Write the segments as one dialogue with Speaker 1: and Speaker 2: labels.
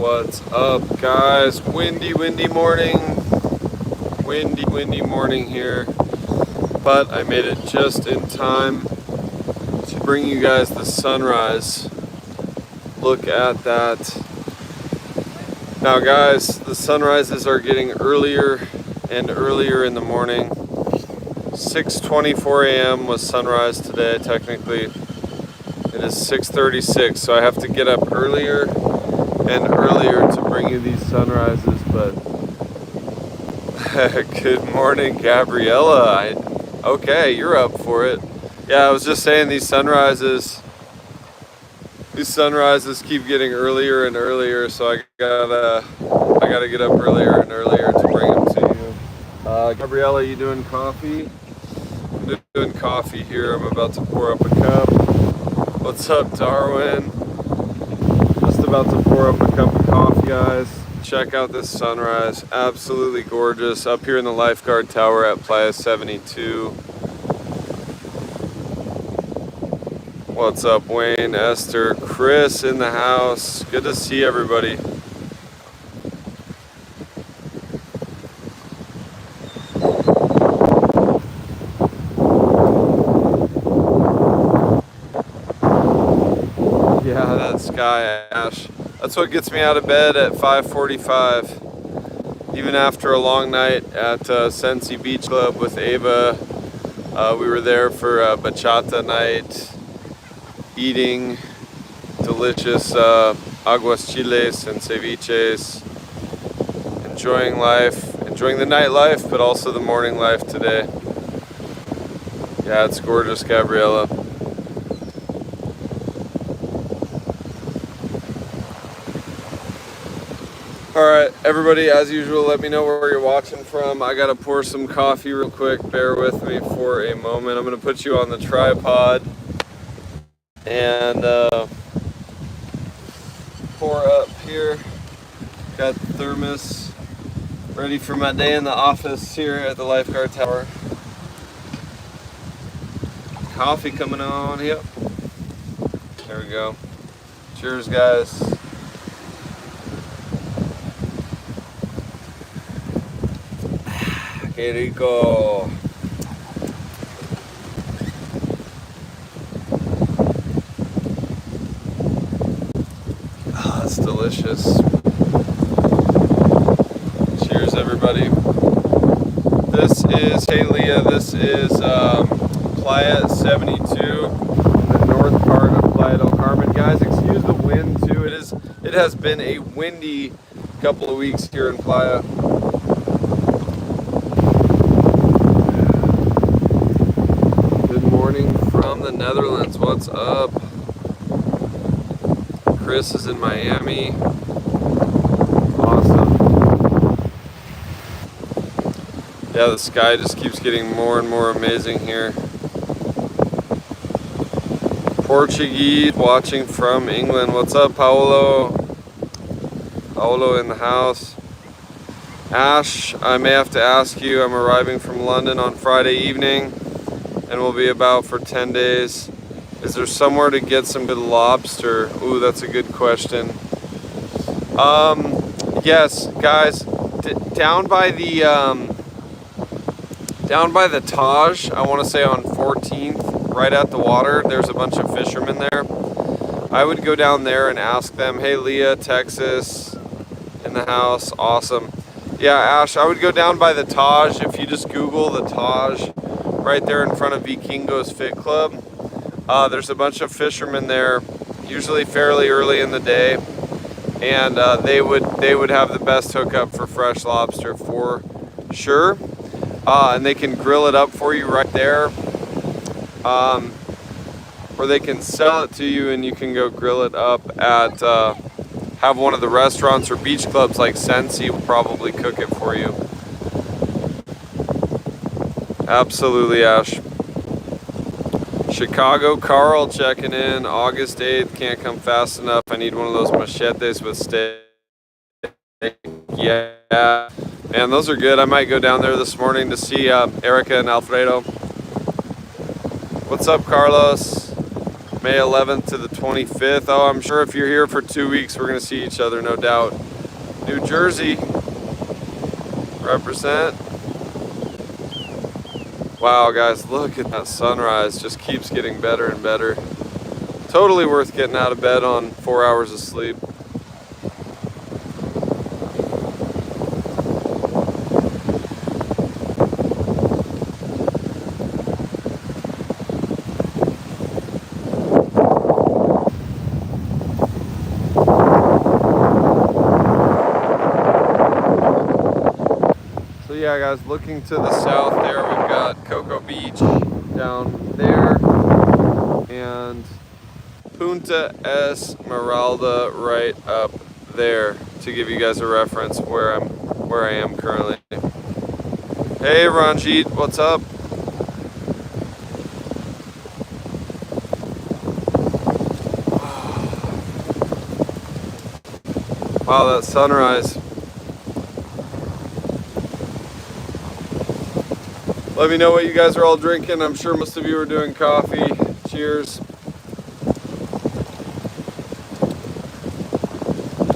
Speaker 1: What's up, guys? Windy morning. Windy morning here. But I made it just in time to bring you guys the sunrise. Look at that. Now, guys, the sunrises are getting earlier and earlier in the morning. 6:24 a.m. was sunrise today. Technically, it is 6:36, so I have to get up earlier and earlier to bring you these sunrises. But good morning, Gabriella. Okay, you're up for it. Yeah, I was just saying these sunrises keep getting earlier and earlier, so I gotta get up earlier and earlier to bring them to you. Gabriella, you doing coffee? I'm doing coffee here. I'm about to pour up a cup. What's up, Darwin? Just about to pour up a cup of coffee, guys. Check out this sunrise. Absolutely gorgeous. Up here in the lifeguard tower at Playa 72. What's up, Wayne, Esther, Chris in the house. Good to see everybody. Yeah, that sky ash. That's what gets me out of bed at 5:45. Even after a long night at Sensei Beach Club with Ava. We were there for bachata night, eating delicious aguas chiles and ceviches, enjoying life, enjoying the nightlife, but also the morning life today. Yeah, it's gorgeous, Gabriella. Alright, everybody, as usual, let me know where you're watching from. I gotta pour some coffee real quick. Bear with me for a moment. I'm gonna put you on the tripod and pour up here. Got the thermos ready for my day in the office here at the lifeguard tower. Coffee coming on. Yep. There we go. Cheers, guys. Que rico. Oh, that's delicious. Cheers, everybody. This is, hey Leah, this is Playa 72, the north part of Playa del Carmen. Guys, excuse the wind too. It has been a windy couple of weeks here in Playa. From the Netherlands, what's up? Chris is in Miami. Awesome. Yeah, the sky just keeps getting more and more amazing here. Portuguese watching from England. What's up, Paolo? Paolo in the house. Ash, I may have to ask you, I'm arriving from London on Friday evening and we'll be about for 10 days. Is there somewhere to get some good lobster? Ooh, that's a good question. Yes, guys, down by the Taj, I want to say on 14th, right at the water, there's a bunch of fishermen there. I would go down there and ask them, hey, Leah, Texas, in the house, awesome. Yeah, Ash, I would go down by the Taj. If you just Google the Taj, right there in front of Vikingo's Fit Club. There's a bunch of fishermen there, usually fairly early in the day, and they would have the best hookup for fresh lobster for sure. And they can grill it up for you right there, or they can sell it to you and you can go grill it up at have one of the restaurants or beach clubs like Sensei will probably cook it for you. Absolutely, Ash. Chicago, Carl checking in. August 8th, can't come fast enough. I need one of those machetes with steak. Yeah, man, those are good. I might go down there this morning to see Erica and Alfredo. What's up, Carlos? May 11th to the 25th. Oh, I'm sure if you're here for 2 weeks, we're going to see each other, no doubt. New Jersey, represent. Wow, guys, look at that sunrise. Just keeps getting better and better. Totally worth getting out of bed on 4 hours of sleep. Yeah, guys, looking to the south there, we've got Cocoa Beach down there and Punta Esmeralda right up there, to give you guys a reference where I am currently. Hey Ranjit, what's up? Wow, that sunrise. Let me know what you guys are all drinking. I'm sure most of you are doing coffee. Cheers.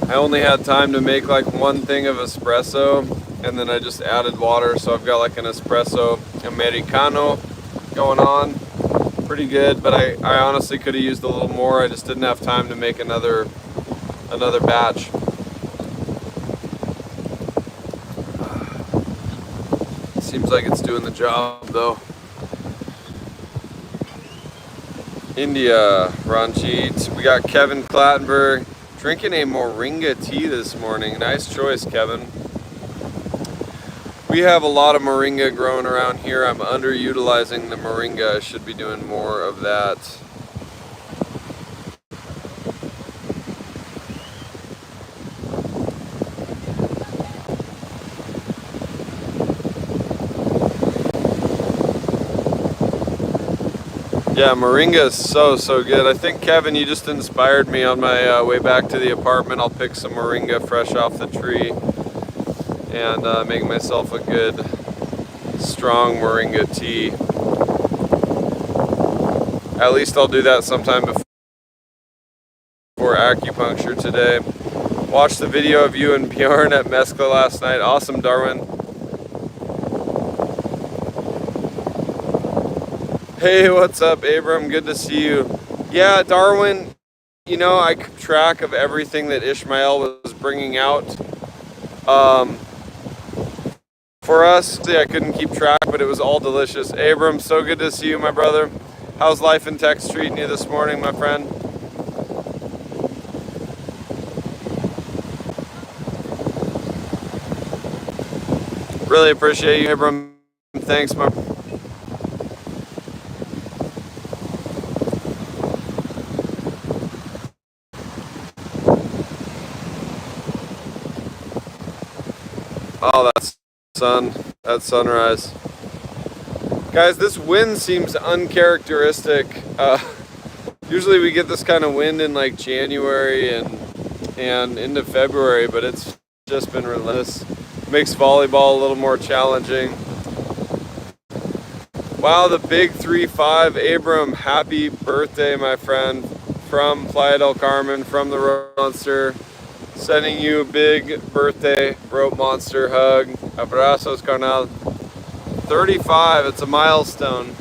Speaker 1: I only had time to make like one thing of espresso, and then I just added water, so I've got like an espresso americano going on. Pretty good, but I honestly could have used a little more. I just didn't have time to make another batch. Seems like it's doing the job though. India, Ranjit. We got Kevin Clattenburg drinking a moringa tea this morning. Nice choice, Kevin. We have a lot of moringa growing around here. I'm underutilizing the moringa. I should be doing more of that. Yeah, moringa is so good. I think, Kevin, you just inspired me on my way back to the apartment. I'll pick some moringa fresh off the tree and make myself a good, strong moringa tea. At least I'll do that sometime before acupuncture today. Watched the video of you and Bjorn at Mescla last night. Awesome, Darwin. Hey, what's up, Abram? Good to see you. Yeah, Darwin, you know, I kept track of everything that Ishmael was bringing out. For us, I couldn't keep track, but it was all delicious. Abram, so good to see you, my brother. How's life in Texas treating you this morning, my friend? Really appreciate you, Abram. Thanks, my... Oh, that sunrise. Guys, this wind seems uncharacteristic. Usually we get this kind of wind in like January and into February, but it's just been relentless. Makes volleyball a little more challenging. Wow, the big 3-5. Abram, happy birthday, my friend. From Playa del Carmen, from the TheRopeMonster. Sending you a big birthday TheRopeMonster hug. Abrazos, carnal. 35, it's a milestone.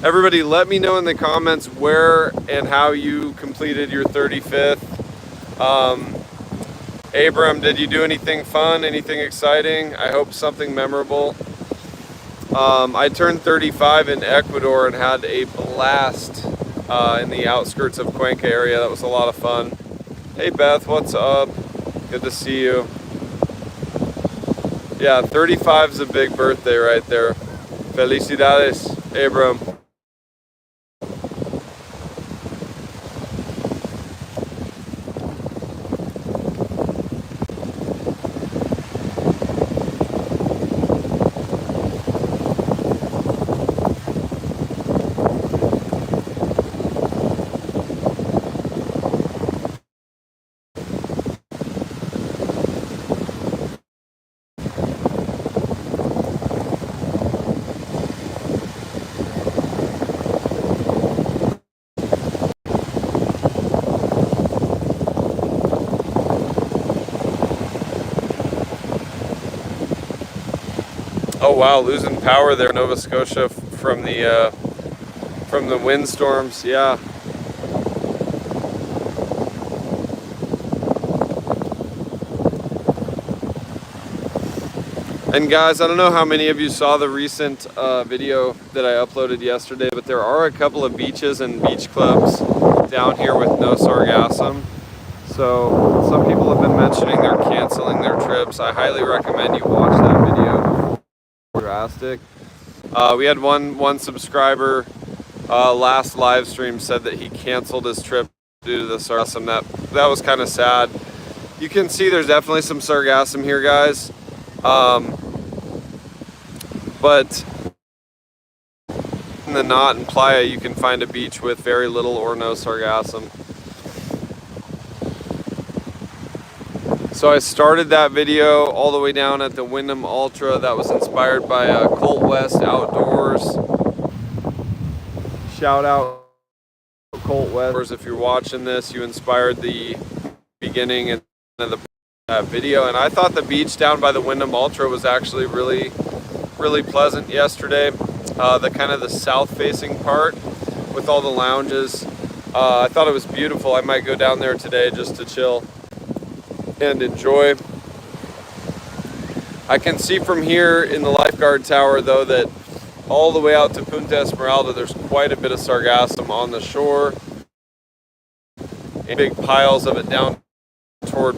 Speaker 1: Everybody, let me know in the comments where and how you completed your 35th. Abram, did you do anything fun, anything exciting? I hope something memorable. I turned 35 in Ecuador and had a blast in the outskirts of Cuenca area. That was a lot of fun. Hey Beth, what's up? Good to see you. Yeah, 35 is a big birthday right there. Felicidades, Abram. Oh wow, losing power there in Nova Scotia from the windstorms. Yeah. And guys, I don't know how many of you saw the recent video that I uploaded yesterday, but there are a couple of beaches and beach clubs down here with no sargassum. So some people have been mentioning they're canceling their trips. I highly recommend you watch that video. Drastic. We had one subscriber last live stream said that he canceled his trip due to the sargassum. That was kind of sad. You can see there's definitely some sargassum here, guys. But in the Knot and Playa, you can find a beach with very little or no sargassum. So I started that video all the way down at the Wyndham Ultra. That was inspired by Colt West Outdoors. Shout out Colt West. If you're watching this, you inspired the beginning and of the video. And I thought the beach down by the Wyndham Ultra was actually really pleasant yesterday. The kind of the south-facing part with all the lounges. I thought it was beautiful. I might go down there today just to chill and enjoy. I can see from here in the lifeguard tower though that all the way out to Punta Esmeralda there's quite a bit of sargassum on the shore and big piles of it down toward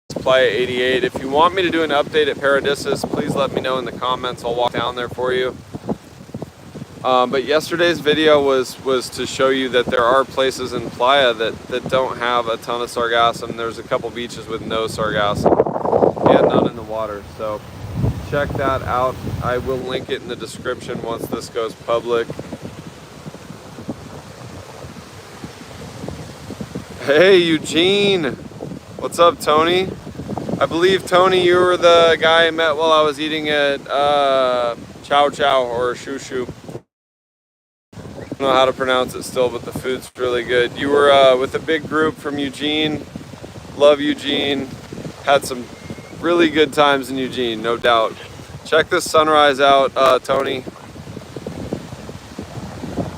Speaker 1: Playa 88. If you want me to do an update at Paradisus, please let me know in the comments. I'll walk down there for you. But yesterday's video was to show you that there are places in Playa that don't have a ton of sargassum. There's a couple beaches with no sargassum and none in the water. So check that out. I will link it in the description once this goes public. Hey Eugene, what's up Tony? I believe Tony, you were the guy I met while I was eating at Chow Chow or Shoo Shoo. I don't know how to pronounce it still, but the food's really good. You were with a big group from Eugene. Love Eugene. Had some really good times in Eugene, no doubt. Check this sunrise out, Tony.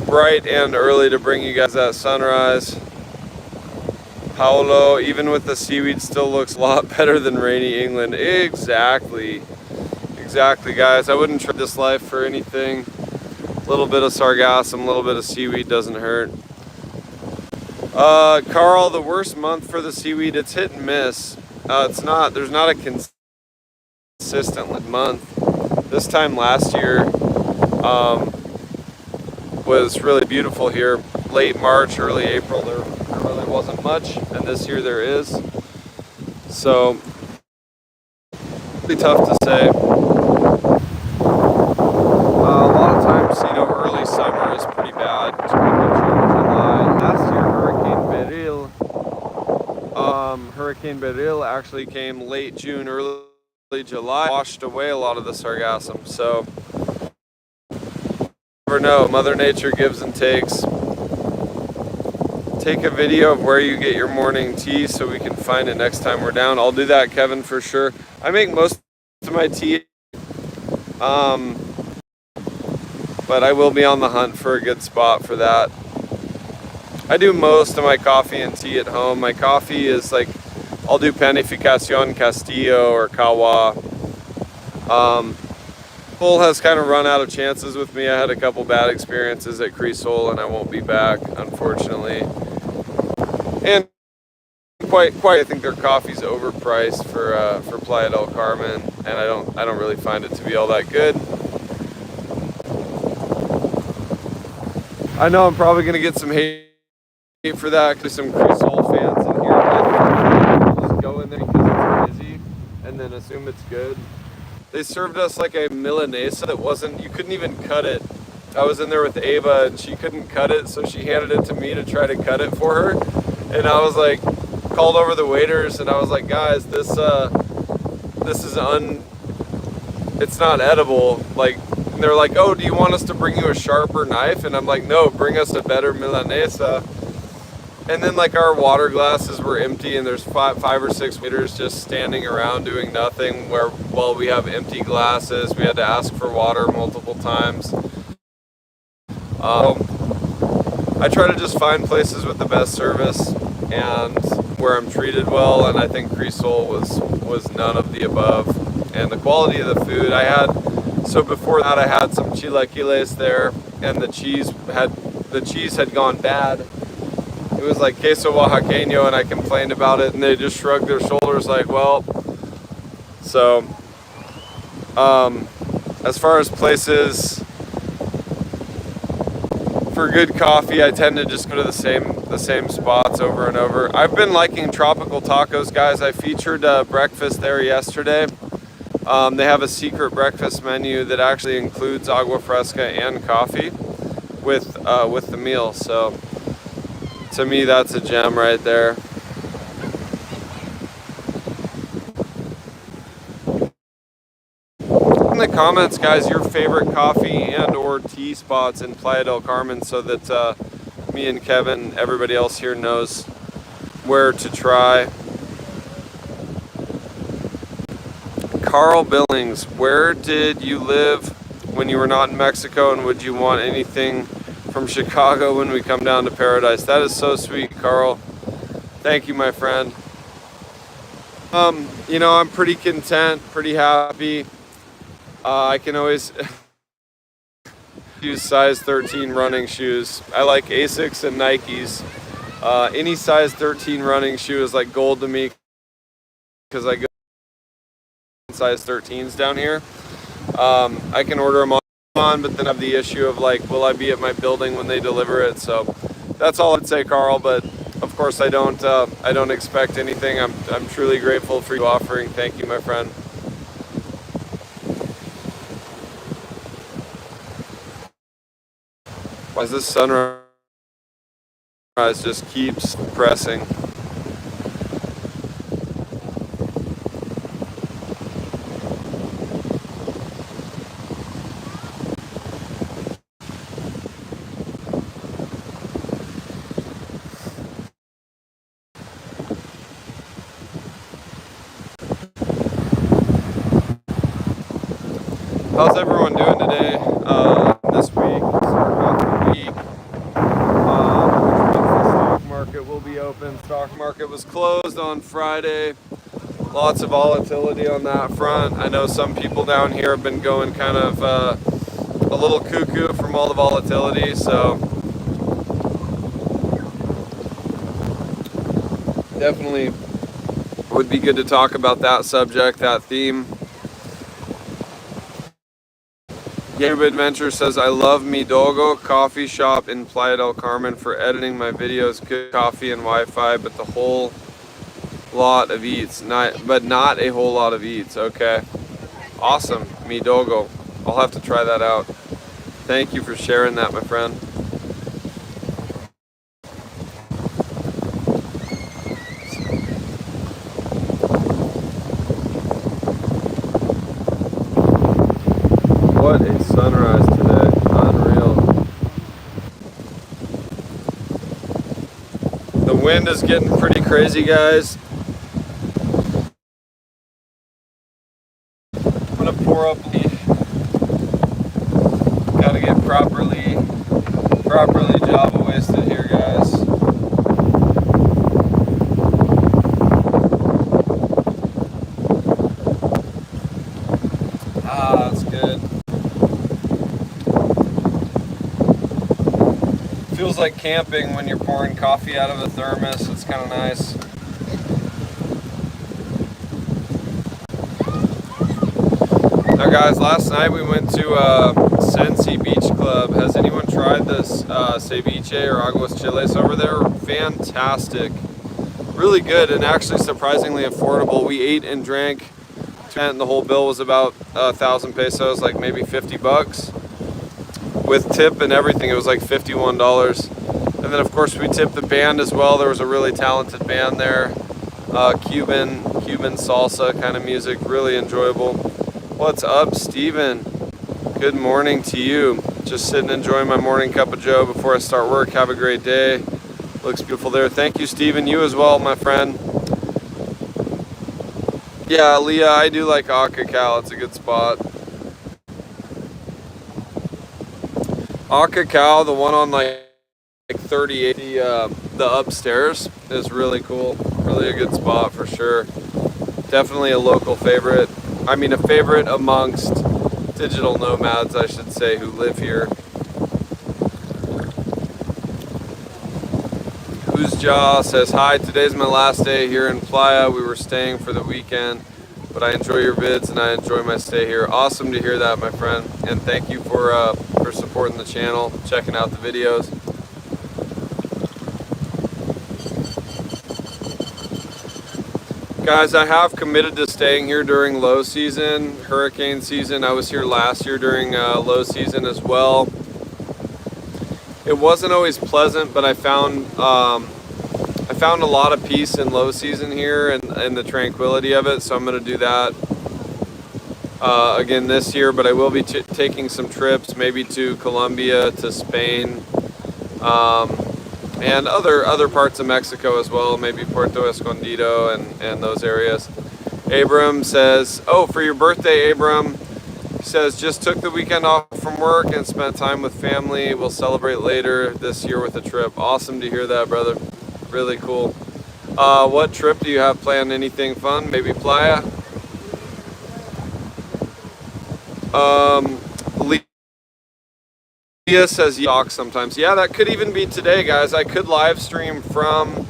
Speaker 1: Bright and early to bring you guys that sunrise. Paolo, even with the seaweed, still looks a lot better than rainy England. Exactly. Exactly, guys. I wouldn't trade this life for anything. A little bit of sargassum, a little bit of seaweed doesn't hurt. Carl, the worst month for the seaweed, it's hit and miss. There's not a consistent month. This time last year was really beautiful here. Late March, early April, there really wasn't much, and this year there is. So, really tough to say. A lot of times, you know, early summer is pretty bad. July. Last year, Hurricane Beryl actually came late June, early July, washed away a lot of the sargassum. So, never know. Mother Nature gives and takes. Take a video of where you get your morning tea so we can find it next time we're down. I'll do that, Kevin, for sure. I make most of my tea. But I will be on the hunt for a good spot for that. I do most of my coffee and tea at home. My coffee is like, I'll do Panificación Castillo or Kawa. Bull has kind of run out of chances with me. I had a couple bad experiences at Crisol and I won't be back, unfortunately. And quite, I think their coffee's overpriced for Playa del Carmen, and I don't really find it to be all that good. I know I'm probably gonna get some hate for that. There's some Crisol fans in here. Just go in there because it's busy and then assume it's good. They served us like a Milanesa that wasn't, you couldn't even cut it. I was in there with Ava and she couldn't cut it, so she handed it to me to try to cut it for her. And I was like, called over the waiters and I was like, guys, this is it's not edible. Like, and they're like, oh, do you want us to bring you a sharper knife? And I'm like, no, bring us a better Milanesa. And then like our water glasses were empty, and there's five or six waiters just standing around doing nothing, where while we have empty glasses, we had to ask for water multiple times. I try to just find places with the best service and where I'm treated well, and I think Crisol was none of the above. And the quality of the food I had, so before that I had some chilaquiles there, and the cheese had gone bad. It was like queso oaxaqueño, and I complained about it, and they just shrugged their shoulders like, well. So as far as places for good coffee, I tend to just go to the same spots over and over. I've been liking Tropical Tacos, guys. I featured breakfast there yesterday. They have a secret breakfast menu that actually includes agua fresca and coffee with the meal. So to me, that's a gem right there. In the comments, guys, your favorite coffee and or tea spots in Playa del Carmen, so that me and Kevin and everybody else here knows where to try. Carl Billings, where did you live when you were not in Mexico, and would you want anything from Chicago when we come down to Paradise? That is so sweet, Carl. Thank you, my friend. You know, I'm pretty content, pretty happy. I can always use size 13 running shoes. I like Asics and Nikes. Any size 13 running shoe is like gold to me, because I go size 13s down here. I can order them on, but then have the issue of like, will I be at my building when they deliver it? So that's all I'd say, Carl. But of course, I don't expect anything. I'm truly grateful for you offering. Thank you, my friend. Why is this sunrise just keeps pressing? How's everyone doing today? This week, starting off the week, which means the stock market will be open. Stock market was closed on Friday. Lots of volatility on that front. I know some people down here have been going kind of a little cuckoo from all the volatility, so definitely would be good to talk about that subject, that theme. Gabe Adventure says, I love Mi Dogo coffee shop in Playa del Carmen for editing my videos, good coffee and Wi-Fi, but the whole lot of eats, but not a whole lot of eats. Okay, awesome, Mi Dogo. I'll have to try that out. Thank you for sharing that, my friend. What a sunrise today, unreal. The wind is getting pretty crazy, guys. I'm gonna pour up the, gotta get properly Java wasted here, guys. Ah, that's good. Feels like camping when you're pouring coffee out of a thermos. It's kind of nice. Now guys, last night we went to Sensei Beach Club. Has anyone tried this ceviche or aguas chiles over there? Fantastic. Really good, and actually surprisingly affordable. We ate and drank, and the whole bill was about 1,000 pesos, like maybe 50 bucks. With tip and everything, it was like $51. And then of course we tipped the band as well. There was a really talented band there. Cuban salsa kind of music, really enjoyable. What's up, Steven? Good morning to you. Just sitting enjoying my morning cup of joe before I start work. Have a great day. Looks beautiful there. Thank you, Steven. You as well, my friend. Yeah, Leah, I do like Akakal. It's a good spot. Akakal, the one on like 38, the upstairs is really cool. Really a good spot for sure. Definitely a local favorite. I mean, a favorite amongst digital nomads, I should say, who live here. Who's Jaw says, hi, today's my last day here in Playa. We were staying for the weekend, but I enjoy your vids and I enjoy my stay here. Awesome to hear that, my friend. And thank you for supporting the channel, checking out the videos. Guys, I have committed to staying here during low season, hurricane season. I was here last year during low season as well. It wasn't always pleasant, but I found a lot of peace in low season here and the tranquility of it. So I'm going to do that again this year. But I will be taking some trips, maybe to Colombia, to Spain, and other parts of Mexico as well. Maybe Puerto Escondido and those areas. Abram says, "Oh, for your birthday, Abram." He says, just took the weekend off from work and spent time with family. We'll celebrate later this year with a trip. Awesome to hear that, brother. Really cool. What trip do you have planned? Anything fun? Maybe Playa? Leah says, talk sometimes. Yeah, that could even be today, guys. I could live stream from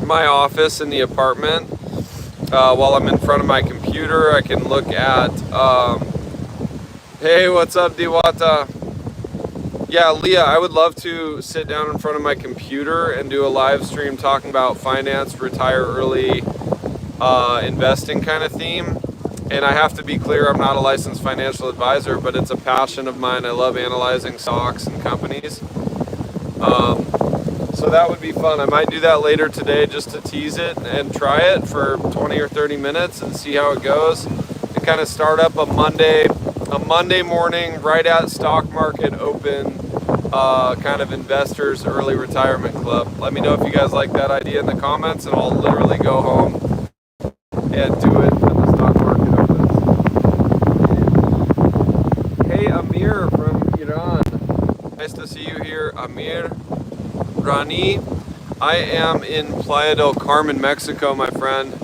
Speaker 1: my office in the apartment while I'm in front of my computer. I can look at... Hey, what's up, Diwata? Yeah, Leah, I would love to sit down in front of my computer and do a live stream talking about finance, retire early, investing kind of theme. And I have to be clear, I'm not a licensed financial advisor, but it's a passion of mine. I love analyzing stocks and companies. So that would be fun. I might do that later today just to tease it and try it for 20 or 30 minutes and see how it goes. And kind of start up a Monday morning right at stock market open kind of investors early retirement club. Let me know if you guys like that idea in the comments, and I'll literally go home and do it when the stock market opens. Hey, Amir from Iran. Nice to see you here, Amir. Rani, I am in Playa del Carmen, Mexico, my friend.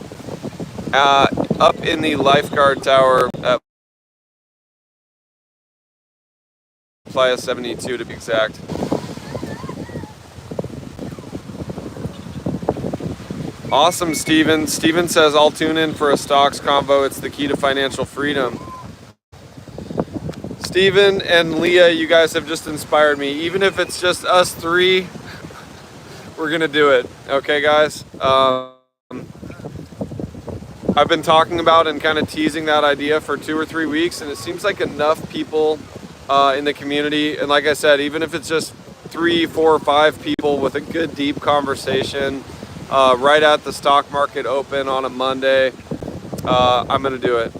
Speaker 1: Up in the lifeguard tower at Playa 72 to be exact. Awesome, Steven. Steven says, I'll tune in for a stocks convo. It's the key to financial freedom. Steven and Leah, you guys have just inspired me. Even if it's just us three, we're going to do it. Okay, guys? I've been talking about and kind of teasing that idea for 2 or 3 weeks, and it seems like enough people in the community, and like I said, even if it's just 3, 4, 5 people with a good deep conversation right at the stock market open on a Monday, I'm gonna do it.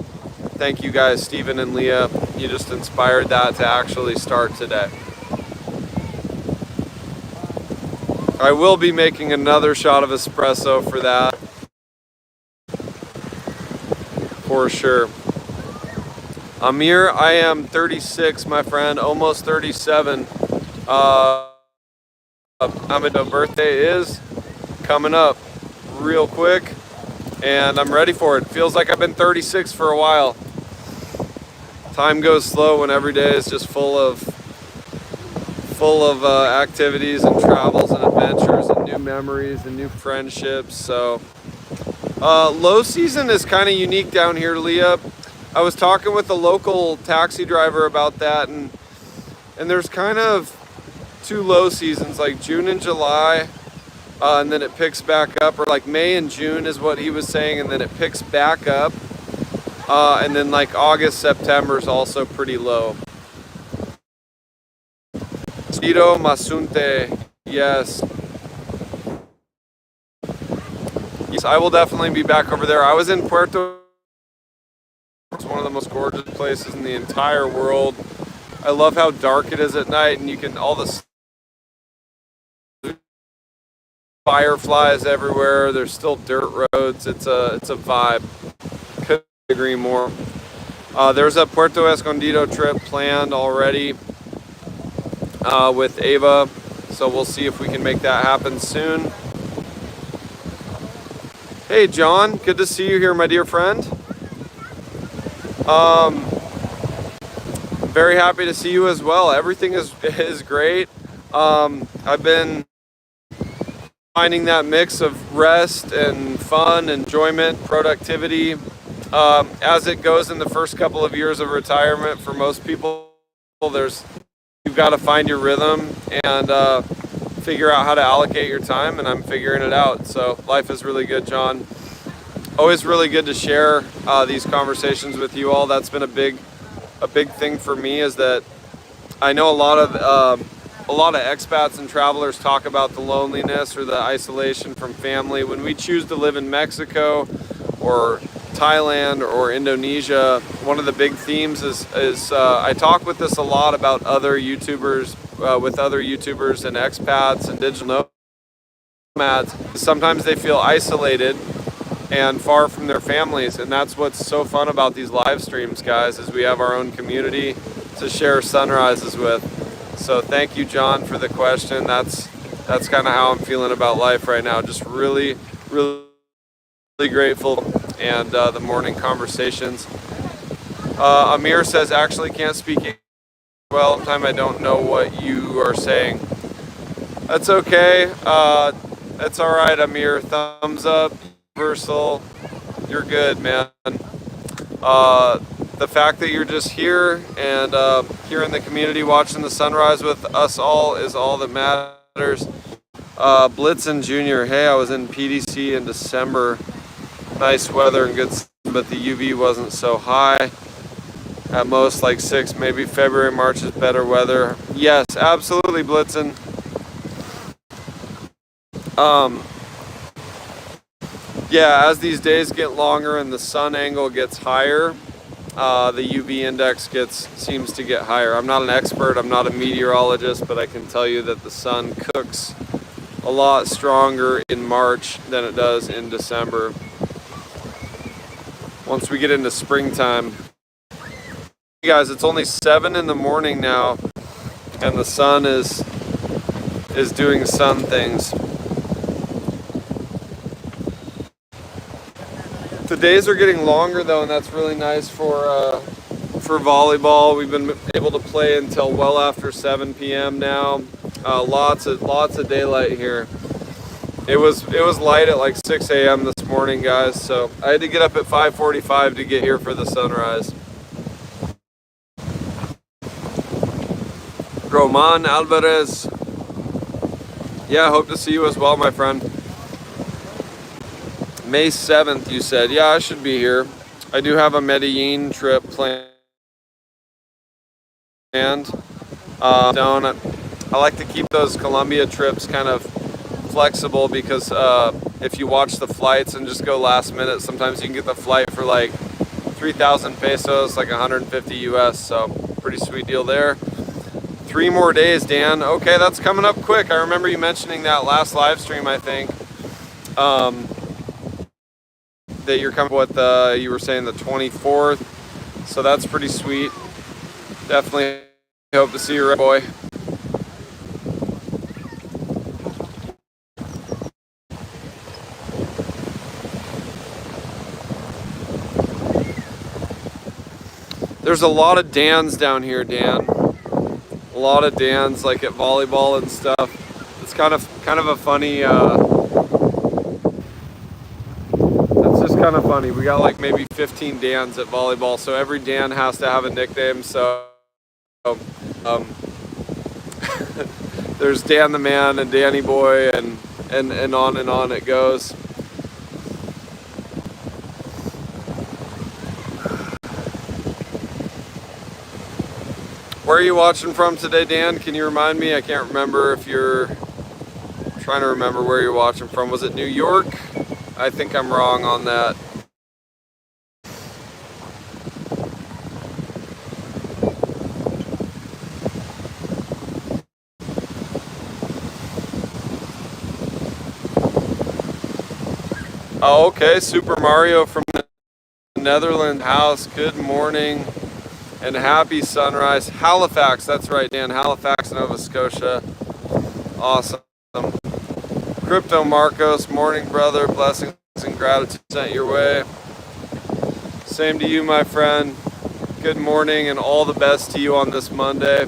Speaker 1: Thank you guys, Steven and Leah. You just inspired that to actually start today. I will be making another shot of espresso for that, for sure. Amir, I am 36, my friend, almost 37. My birthday is coming up real quick, and I'm ready for it. Feels like I've been 36 for a while. Time goes slow when every day is just full of activities and travels and adventures and new memories and new friendships. So low season is kind of unique down here, Leah. I was talking with a local taxi driver about that, and there's kind of 2 low seasons, like June and July, and then it picks back up, or like May and June is what he was saying, and then it picks back up, and then like August, September is also pretty low. Ciro Masunte, yes. Yes, I will definitely be back over there. I was in Puerto. It's one of the most gorgeous places in the entire world. I love how dark it is at night, and you can all the fireflies everywhere. There's still dirt roads. It's a vibe. Couldn't agree more. There's a Puerto Escondido trip planned already with Ava, so we'll see if we can make that happen soon. Hey John, good to see you here, my dear friend. Very happy to see you as well. Everything is great. I've been finding that mix of rest and fun, enjoyment, productivity. As it goes in the first couple of years of retirement, for most people, you've got to find your rhythm and figure out how to allocate your time, and I'm figuring it out. So life is really good, John. Always really good to share these conversations with you all. That's been a big thing for me, is that I know a lot of expats and travelers talk about the loneliness or the isolation from family. When we choose to live in Mexico or Thailand or Indonesia, one of the big themes is I talk with this a lot about other YouTubers, with other YouTubers and expats and digital nomads. Sometimes they feel isolated and far from their families, and that's what's so fun about these live streams, guys, is we have our own community to share sunrises with. So thank you, John, for the question. That's kind of how I'm feeling about life right now. Just really grateful, and the morning conversations. Amir says, actually can't speak well. Sometimes I don't know what you are saying. That's okay. It's all right, Amir. Thumbs up. Universal. You're good, man. The fact that you're just here and here in the community watching the sunrise with us all is all that matters. Blitzen Jr. Hey, I was in PDC in December. Nice weather and good, but the UV wasn't so high. At most like 6, maybe February, March is better weather. Yes, absolutely, Blitzen. Yeah, as these days get longer and the sun angle gets higher, the UV index seems to get higher. I'm not an expert, I'm not a meteorologist, but I can tell you that the sun cooks a lot stronger in March than it does in December. Once we get into springtime. Hey guys, it's only 7 in the morning now, and the sun is doing sun things. The days are getting longer though, and that's really nice for volleyball. We've been able to play until well after 7 p.m. now. Lots of daylight here. It was light at like 6 a.m. this morning, guys. So I had to get up at 5:45 to get here for the sunrise. Roman Alvarez. Yeah, hope to see you as well, my friend. May 7th, you said. Yeah, I should be here. I do have a Medellin trip planned. I like to keep those Colombia trips kind of flexible because if you watch the flights and just go last minute, sometimes you can get the flight for like 3,000 pesos, like 150 US. So pretty sweet deal there. 3 more days, Dan. Okay, that's coming up quick. I remember you mentioning that last live stream, I think. That you're coming with, you were saying the 24th. So that's pretty sweet. Definitely hope to see you, Red Boy. There's a lot of Dans down here, Dan. A lot of Dans, like at volleyball and stuff. It's kind of a funny. It's just kind of funny. We got like maybe 15 Dans at volleyball, so every Dan has to have a nickname. So there's Dan the Man and Danny Boy, and on it goes. Where are you watching from today, Dan? Can you remind me? I can't remember if you're trying to remember where you're watching from. Was it New York? I think I'm wrong on that. Oh, okay, Super Mario from the Netherlands house. Good morning and happy sunrise. Halifax, that's right, Dan. Halifax, Nova Scotia. Awesome. Crypto Marcos, morning, brother. Blessings and gratitude sent your way. Same to you, my friend. Good morning and all the best to you on this Monday.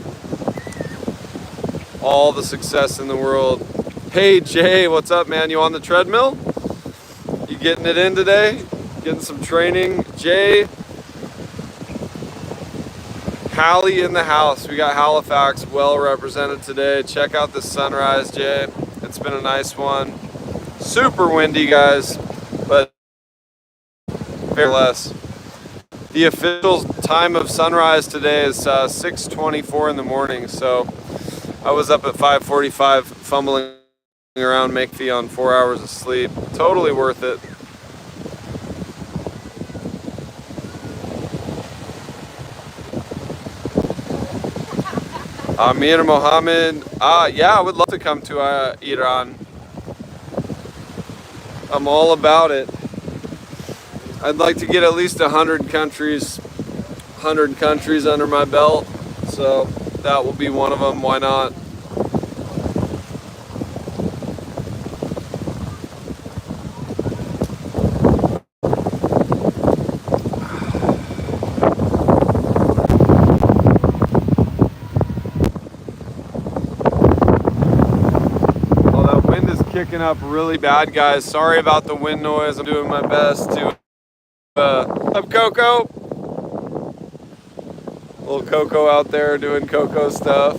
Speaker 1: All the success in the world. Hey, Jay, what's up, man? You on the treadmill? You getting it in today? Getting some training? Jay, Hallie in the house. We got Halifax well represented today. Check out the sunrise, Jay. It's been a nice one. Super windy, guys, but very less. The official time of sunrise today is 6:24 in the morning, so I was up at 5:45 fumbling around, make fee on 4 hours of sleep. Totally worth it. Amir Mohammed, yeah, I would love to come to Iran. I'm all about it. I'd like to get at least 100 countries under my belt, so that will be one of them. Why not? Kicking up really bad, guys. Sorry about the wind noise. I'm doing my best to up Coco. Little Coco out there doing Coco stuff.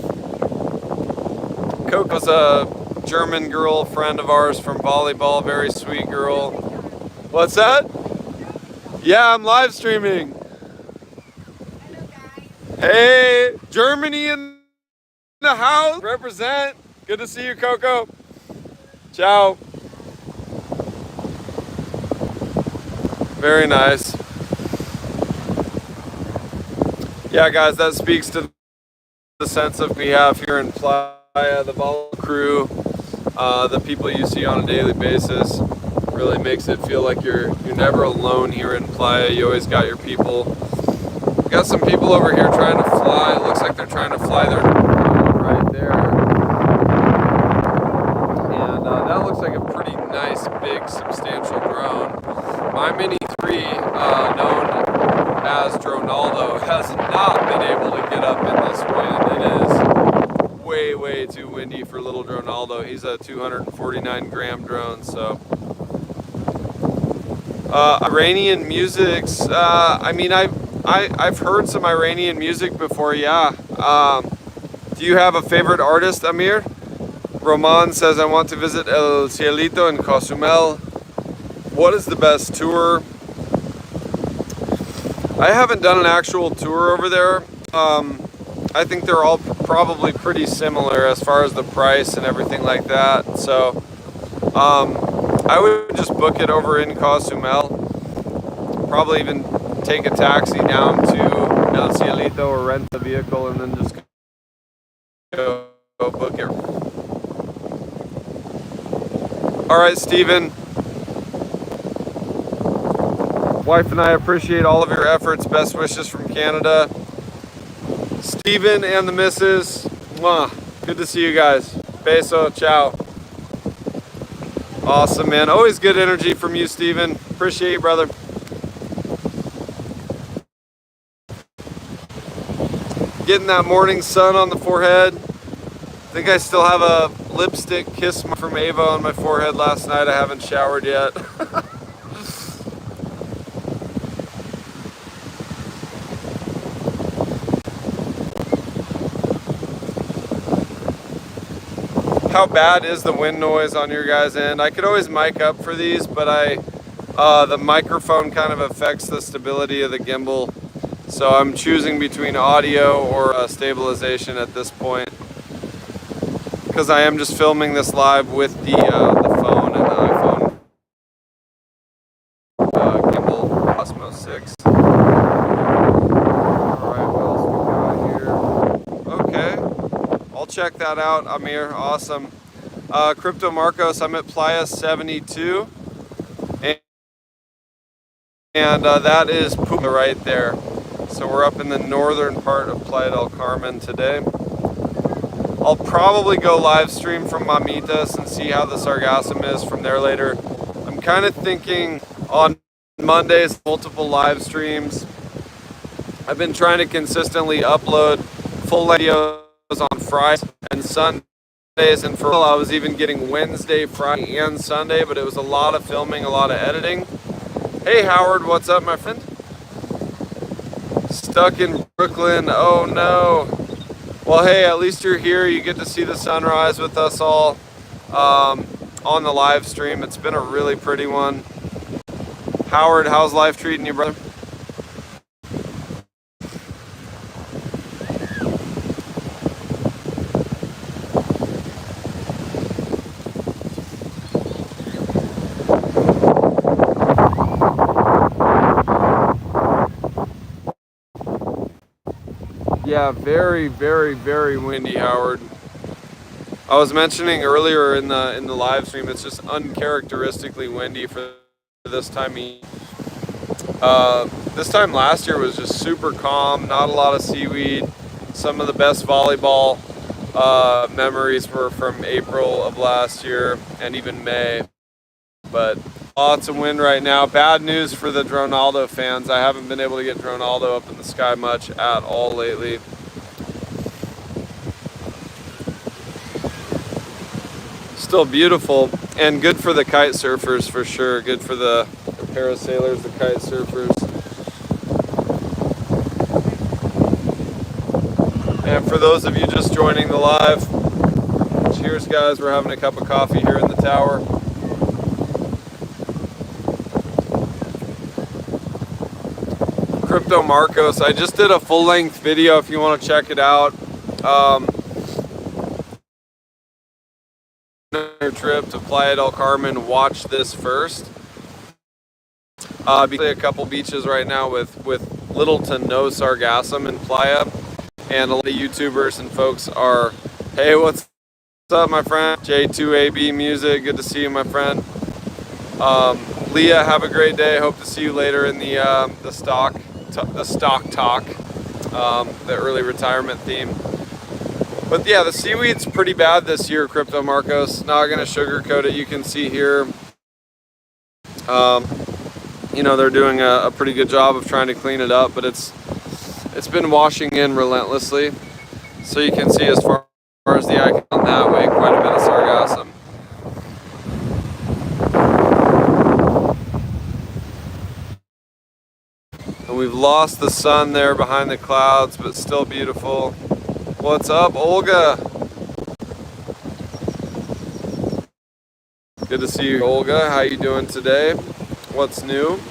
Speaker 1: Coco's a German girl friend of ours from Volleyball, very sweet girl. What's that? Yeah, I'm live streaming. Hey, Germany in the house. Represent. Good to see you, Coco. Ciao. Very nice. Yeah, guys, that speaks to the sense of we have here in Playa, the Volleyball crew, the people you see on a daily basis. Really makes it feel like you're never alone here in Playa. You always got your people. We got some people over here trying to fly. It looks like they're trying to fly their right there. That looks like a pretty nice, big, substantial drone. My Mini 3, known as Dronaldo, has not been able to get up in this wind. It is way, way too windy for little Dronaldo. He's a 249 gram drone, so. Iranian musics, I mean, I've heard some Iranian music before, yeah. Do you have a favorite artist, Amir? Roman says, I want to visit El Cielito in Cozumel. What is the best tour? I haven't done an actual tour over there. I think they're all probably pretty similar as far as the price and everything like that. So I would just book it over in Cozumel. Probably even take a taxi down to El Cielito or rent a vehicle and then just go book it. All right, Steven. Wife and I appreciate all of your efforts. Best wishes from Canada. Steven and the missus. Mwah. Good to see you guys. Beso. Ciao. Awesome, man. Always good energy from you, Steven. Appreciate you, brother. Getting that morning sun on the forehead. I think I still have a lipstick kiss from Ava on my forehead last night. I haven't showered yet. How bad is the wind noise on your guys' end? I could always mic up for these, but the microphone kind of affects the stability of the gimbal. So I'm choosing between audio or stabilization at this point. Because I am just filming this live with the phone and the iPhone gimbal Osmo 6. Alright, what else we got here? Okay, I'll check that out, Amir. Awesome. Crypto Marcos, I'm at Playa 72. And that is Puma right there. So we're up in the northern part of Playa del Carmen today. I'll probably go live stream from Mamitas and see how the Sargassum is from there later. I'm kind of thinking on Mondays, multiple live streams. I've been trying to consistently upload full videos on Fridays and Sundays, and for a while I was even getting Wednesday, Friday, and Sunday, but it was a lot of filming, a lot of editing. Hey Howard, what's up, my friend? Stuck in Brooklyn, oh no. Well, hey, at least you're here. You get to see the sunrise with us all on the live stream. It's been a really pretty one. Howard, how's life treating you, brother? Yeah, very, very, very windy, Howard. I was mentioning earlier in the live stream, it's just uncharacteristically windy for this time of year. This time last year was just super calm, not a lot of seaweed. Some of the best volleyball memories were from April of last year and even May. But lots of wind right now. Bad news for the Dronaldo fans. I haven't been able to get Dronaldo up in the sky much at all lately. Still beautiful and good for the kite surfers for sure. Good for the parasailers, the kite surfers. And for those of you just joining the live, cheers guys, we're having a cup of coffee here in the tower. Crypto Marcos, I just did a full-length video if you want to check it out. Trip to Playa del Carmen, watch this first. A couple beaches right now with little to no Sargassum in Playa, and a lot of YouTubers and folks are, hey, what's up, my friend? J2AB Music, good to see you, my friend. Leah, have a great day. Hope to see you later in the stock talk, the early retirement theme. But yeah, the seaweed's pretty bad this year, Crypto Marcos. Not gonna sugarcoat it. You can see here, you know, they're doing a pretty good job of trying to clean it up, but it's been washing in relentlessly. So you can see as far as the eye can that way, quite a bit of Sargassum. And we've lost the sun there behind the clouds, but still beautiful. What's up, Olga? Good to see you, Olga. How you doing today? What's new?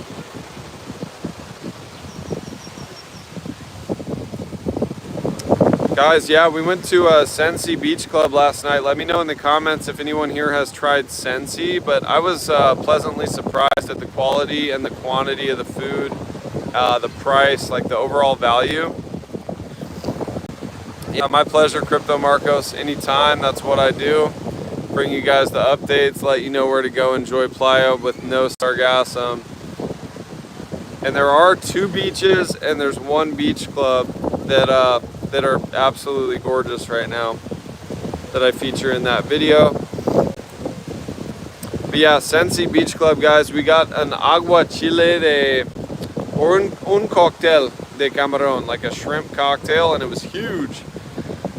Speaker 1: Guys, yeah, we went to Sensei Beach Club last night. Let me know in the comments if anyone here has tried Sensei, but I was pleasantly surprised at the quality and the quantity of the food, the price, like the overall value. Yeah, my pleasure, Crypto Marcos. Anytime, that's what I do. Bring you guys the updates, let you know where to go enjoy Playa with no Sargassum. And there are 2 beaches and there's 1 beach club that are absolutely gorgeous right now that I feature in that video. But yeah, Sensei Beach Club, guys, we got an agua chile de un cocktail de camarón, like a shrimp cocktail, and it was huge.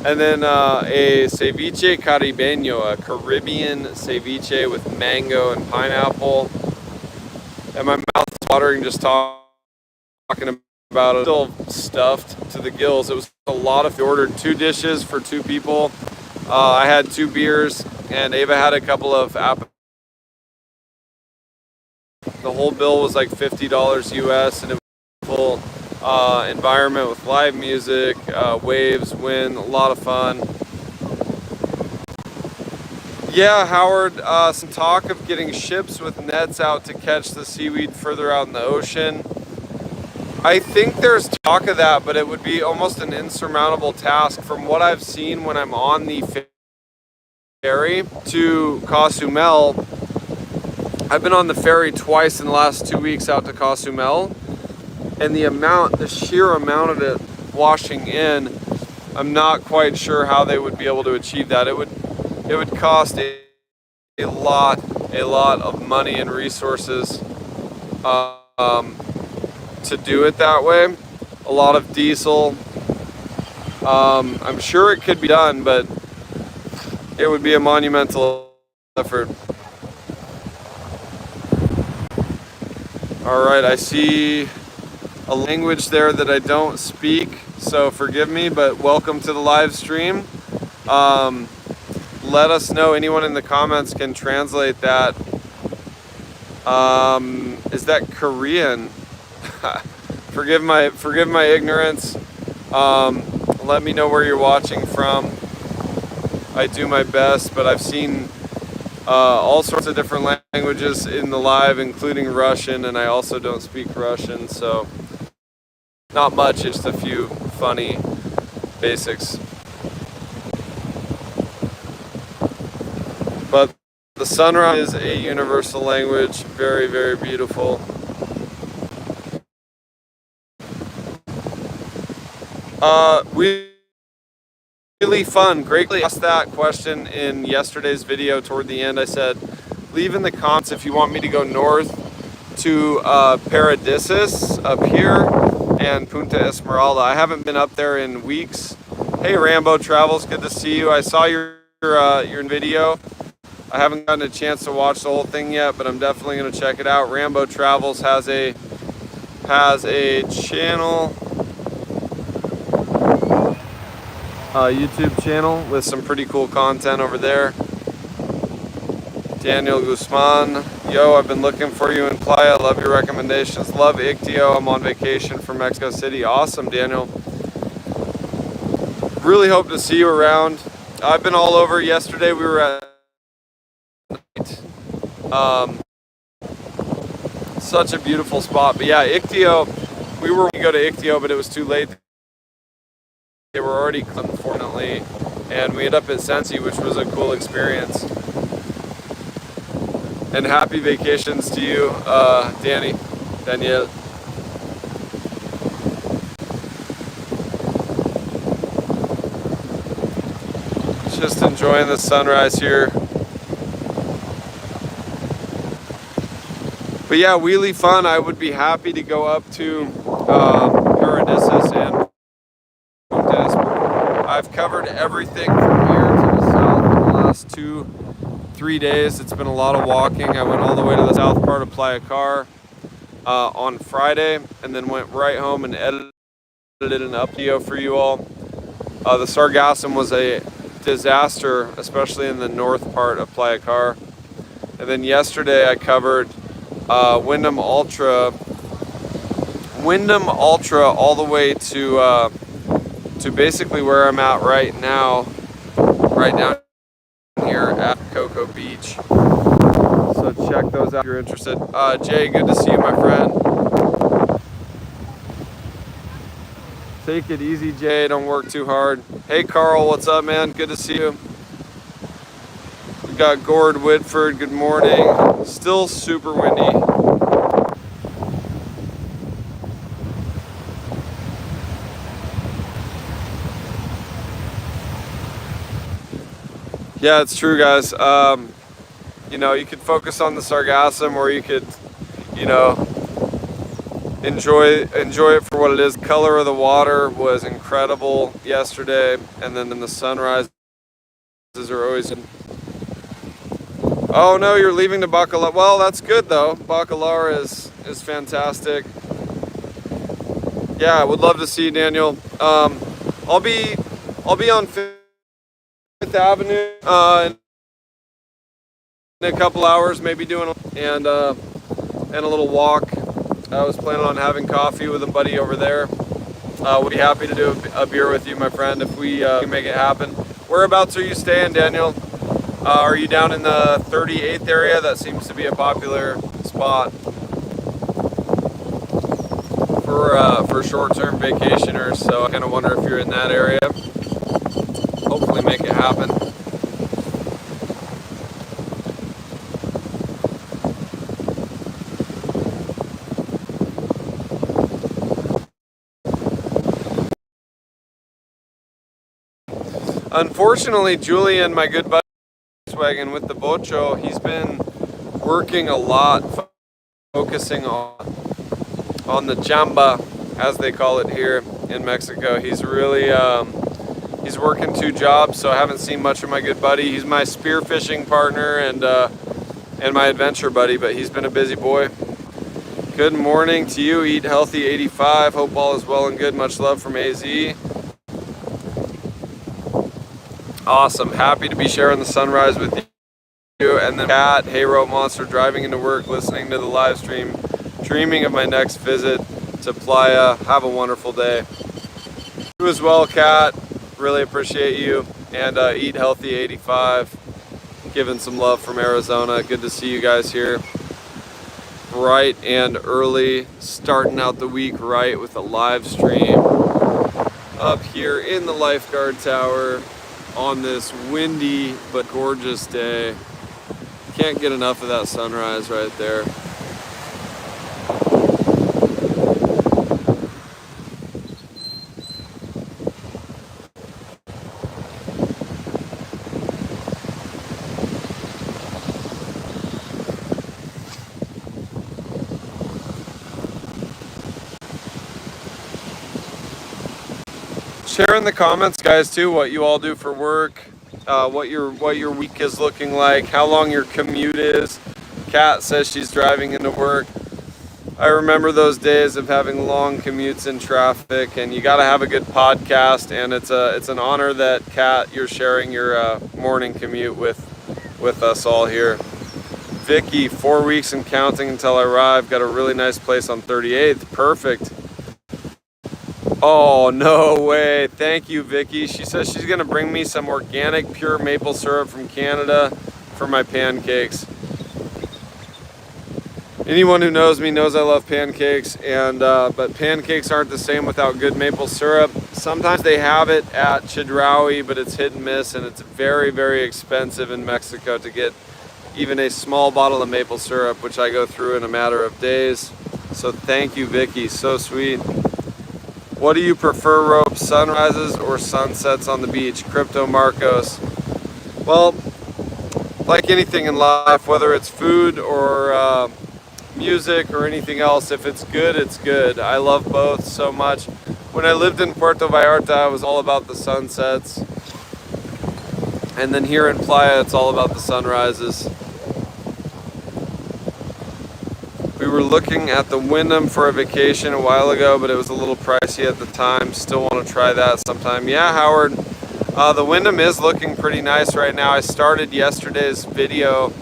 Speaker 1: And then a ceviche caribeño, a Caribbean ceviche with mango and pineapple. And my mouth's watering just talking about it. Still stuffed to the gills. It was a lot of, we ordered 2 dishes for 2 people. I had 2 beers, and Ava had a couple of appetizers. The whole bill was like $50 US, and it was full. Environment with live music, waves, wind, a lot of fun. Yeah, Howard, some talk of getting ships with nets out to catch the seaweed further out in the ocean. I think there's talk of that, but it would be almost an insurmountable task. From what I've seen when I'm on the ferry to Cozumel, I've been on the ferry twice in the last 2 weeks out to Cozumel, and the sheer amount of it washing in, I'm not quite sure how they would be able to achieve that. It would cost a lot of money and resources to do it that way. A lot of diesel. I'm sure it could be done, but it would be a monumental effort. All right, I see a language there that I don't speak, so forgive me, but welcome to the live stream. Let us know, anyone in the comments can translate that. Is that Korean? forgive my ignorance. Let me know where you're watching from. I do my best, but I've seen all sorts of different languages in the live, including Russian, and I also don't speak Russian, so not much, just a few funny basics. But the sunrise is a universal language, very, very beautiful. Really fun. Greatly asked that question in yesterday's video. Toward the end, I said, leave in the comments if you want me to go north to Paradisus up here and Punta Esmeralda. I haven't been up there in weeks. Hey, Rambo Travels, good to see you. I saw your video. I haven't gotten a chance to watch the whole thing yet, but I'm definitely going to check it out. Rambo Travels has a channel, YouTube channel with some pretty cool content over there. Daniel Guzman, yo, I've been looking for you in Playa. Love your recommendations. Love Ictio. I'm on vacation from Mexico City. Awesome, Daniel. Really hope to see you around. I've been all over. Yesterday we were at such a beautiful spot. But yeah, Ictio, we were going to go to Ictio, but it was too late. They were already closed, unfortunately, and we ended up at Sensei, which was a cool experience. And happy vacations to you, Danielle. Just enjoying the sunrise here. But yeah, really fun. I would be happy to go up to Paradisus and I've covered everything from here to the south in the last 2-3 days. It's been a lot of walking. I went all the way to the south part of Playa Car on Friday, and then went right home and edited an up video for you all. The Sargassum was a disaster, especially in the north part of Playa Car. And then yesterday I covered Wyndham Ultra all the way to basically where I'm at right now, right down here at Cocoa Beach. So check those out if you're interested. Jay, good to see you, my friend. Take it easy, Jay. Don't work too hard. Hey, Carl, what's up, man? Good to see you. We got Gord Whitford. Good morning. Still super windy. Yeah, it's true, guys. You know, you could focus on the Sargassum, or you could, you know, enjoy it for what it is. The color of the water was incredible yesterday, and then the sunrises are always. Oh no, you're leaving to Bakalar. Well, that's good though. Bakalar is fantastic. Yeah, I would love to see you, Daniel. I'll be on Fifth Avenue in a couple hours, maybe doing and a little walk. I was planning on having coffee with a buddy over there. Would be happy to do a beer with you, my friend, if we can make it happen. Whereabouts are you staying, Daniel? Are you down in the 38th area? That seems to be a popular spot for short-term vacationers. So I kind of wonder if you're in that area. Hopefully make it happen. Unfortunately, Julian, my good buddy wagon with the bocho, he's been working a lot, focusing on the chamba, as they call it here in Mexico. He's really he's working 2 jobs, so I haven't seen much of my good buddy. He's my spearfishing partner and my adventure buddy, but he's been a busy boy. Good morning to you, Eat Healthy 85. Hope all is well and good. Much love from AZ. Awesome. Happy to be sharing the sunrise with you. And then Kat, hey TheRopeMonster, driving into work, listening to the live stream, dreaming of my next visit to Playa. Have a wonderful day. You as well, Kat. Really appreciate you. And Eat Healthy 85, giving some love from Arizona. Good to see you guys here. Bright and early, starting out the week right with a live stream up here in the lifeguard tower on this windy but gorgeous day. Can't get enough of that sunrise right there. Share in the comments, guys, too, what you all do for work, what your week is looking like, how long your commute is. Kat says she's driving into work. I remember those days of having long commutes in traffic, and you got to have a good podcast. And it's an honor that Kat, you're sharing your morning commute with us all here. Vicky, 4 weeks and counting until I arrive. Got a really nice place on 38th. Perfect. Oh, no way. Thank you, Vicky. She says she's going to bring me some organic pure maple syrup from Canada for my pancakes. Anyone who knows me knows I love pancakes, but pancakes aren't the same without good maple syrup. Sometimes they have it at Chedraui, but it's hit and miss, and it's very, very expensive in Mexico to get even a small bottle of maple syrup, which I go through in a matter of days. So thank you, Vicky. So sweet. What do you prefer, Rope? Sunrises or sunsets on the beach? Crypto Marcos. Well, like anything in life, whether it's food or music or anything else, if it's good, it's good. I love both so much. When I lived in Puerto Vallarta, it was all about the sunsets. And then here in Playa, it's all about the sunrises. We were looking at the Wyndham for a vacation a while ago, but it was a little pricey at the time. Still want to try that sometime. Yeah, Howard, the Wyndham is looking pretty nice right now. I started yesterday's video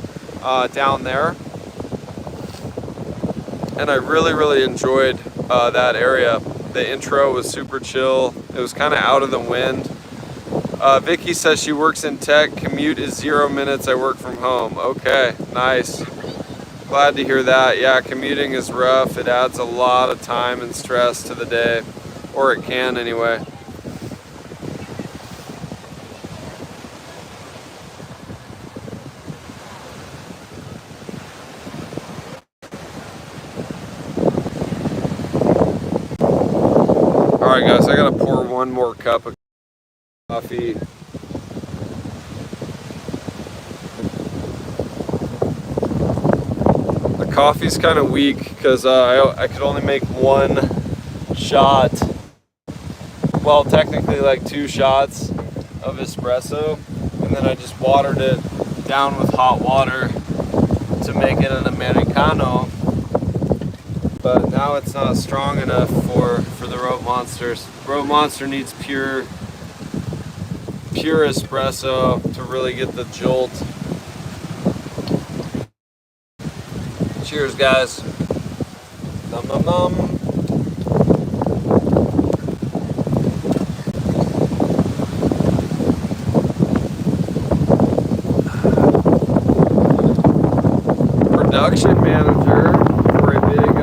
Speaker 1: down there, and I really, really enjoyed that area. The intro was super chill. It was kind of out of the wind. Vicky says she works in tech. Commute is 0 minutes. I work from home. Okay, nice. Glad to hear that. Yeah, commuting is rough. It adds a lot of time and stress to the day, or it can anyway. All right, guys, I gotta pour one more cup of coffee. Coffee's kind of weak because I could only make 1 shot. Well, technically like 2 shots of espresso, and then I just watered it down with hot water to make it an Americano. But now it's not strong enough for the TheRopeMonsters. TheRopeMonster needs pure espresso to really get the jolt. Cheers, guys. Nom nom nom. Production manager for a big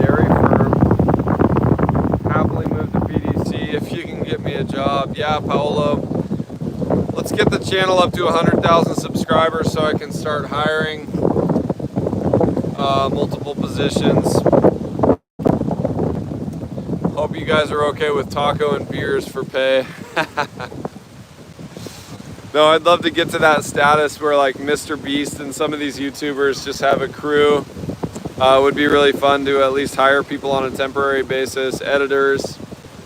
Speaker 1: dairy firm. Happily moved to PDC if you can get me a job. Yeah, Paolo. Let's get the channel up to 100,000 subscribers so I can start hiring. Multiple positions. Hope you guys are okay with taco and beers for pay. No, I'd love to get to that status where like Mr. Beast and some of these YouTubers just have a crew. Would be really fun to at least hire people on a temporary basis, editors,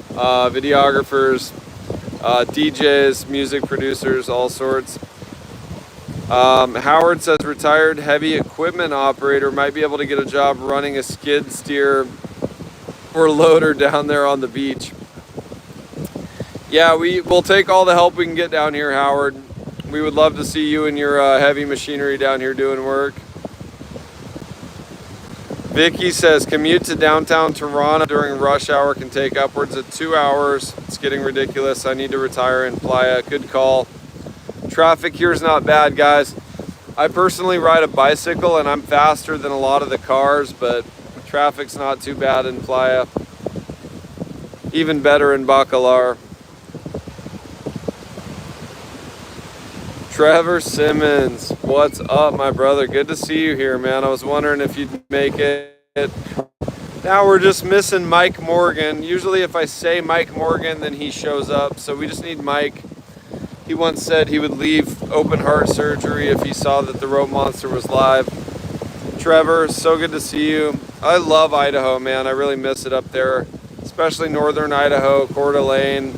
Speaker 1: videographers, DJs, music producers, all sorts. Howard says retired heavy equipment operator might be able to get a job running a skid steer or loader down there on the beach. Yeah, we'll take all the help we can get down here, Howard. We would love to see you and your heavy machinery down here doing work. Vicky says commute to downtown Toronto during rush hour can take upwards of 2 hours. It's getting ridiculous. I need to retire in Playa. Good call. Traffic here is not bad, guys. I personally ride a bicycle and I'm faster than a lot of the cars, but traffic's not too bad in Playa. Even better in Bakalar. Trevor Simmons, what's up, my brother? Good to see you here, man. I was wondering if you'd make it. Now we're just missing Mike Morgan. Usually if I say Mike Morgan, then he shows up. So we just need Mike. He once said he would leave open heart surgery if he saw that the Rope Monster was live. Trevor, so good to see you. I love Idaho, man. I really miss it up there, especially northern Idaho, Coeur d'Alene.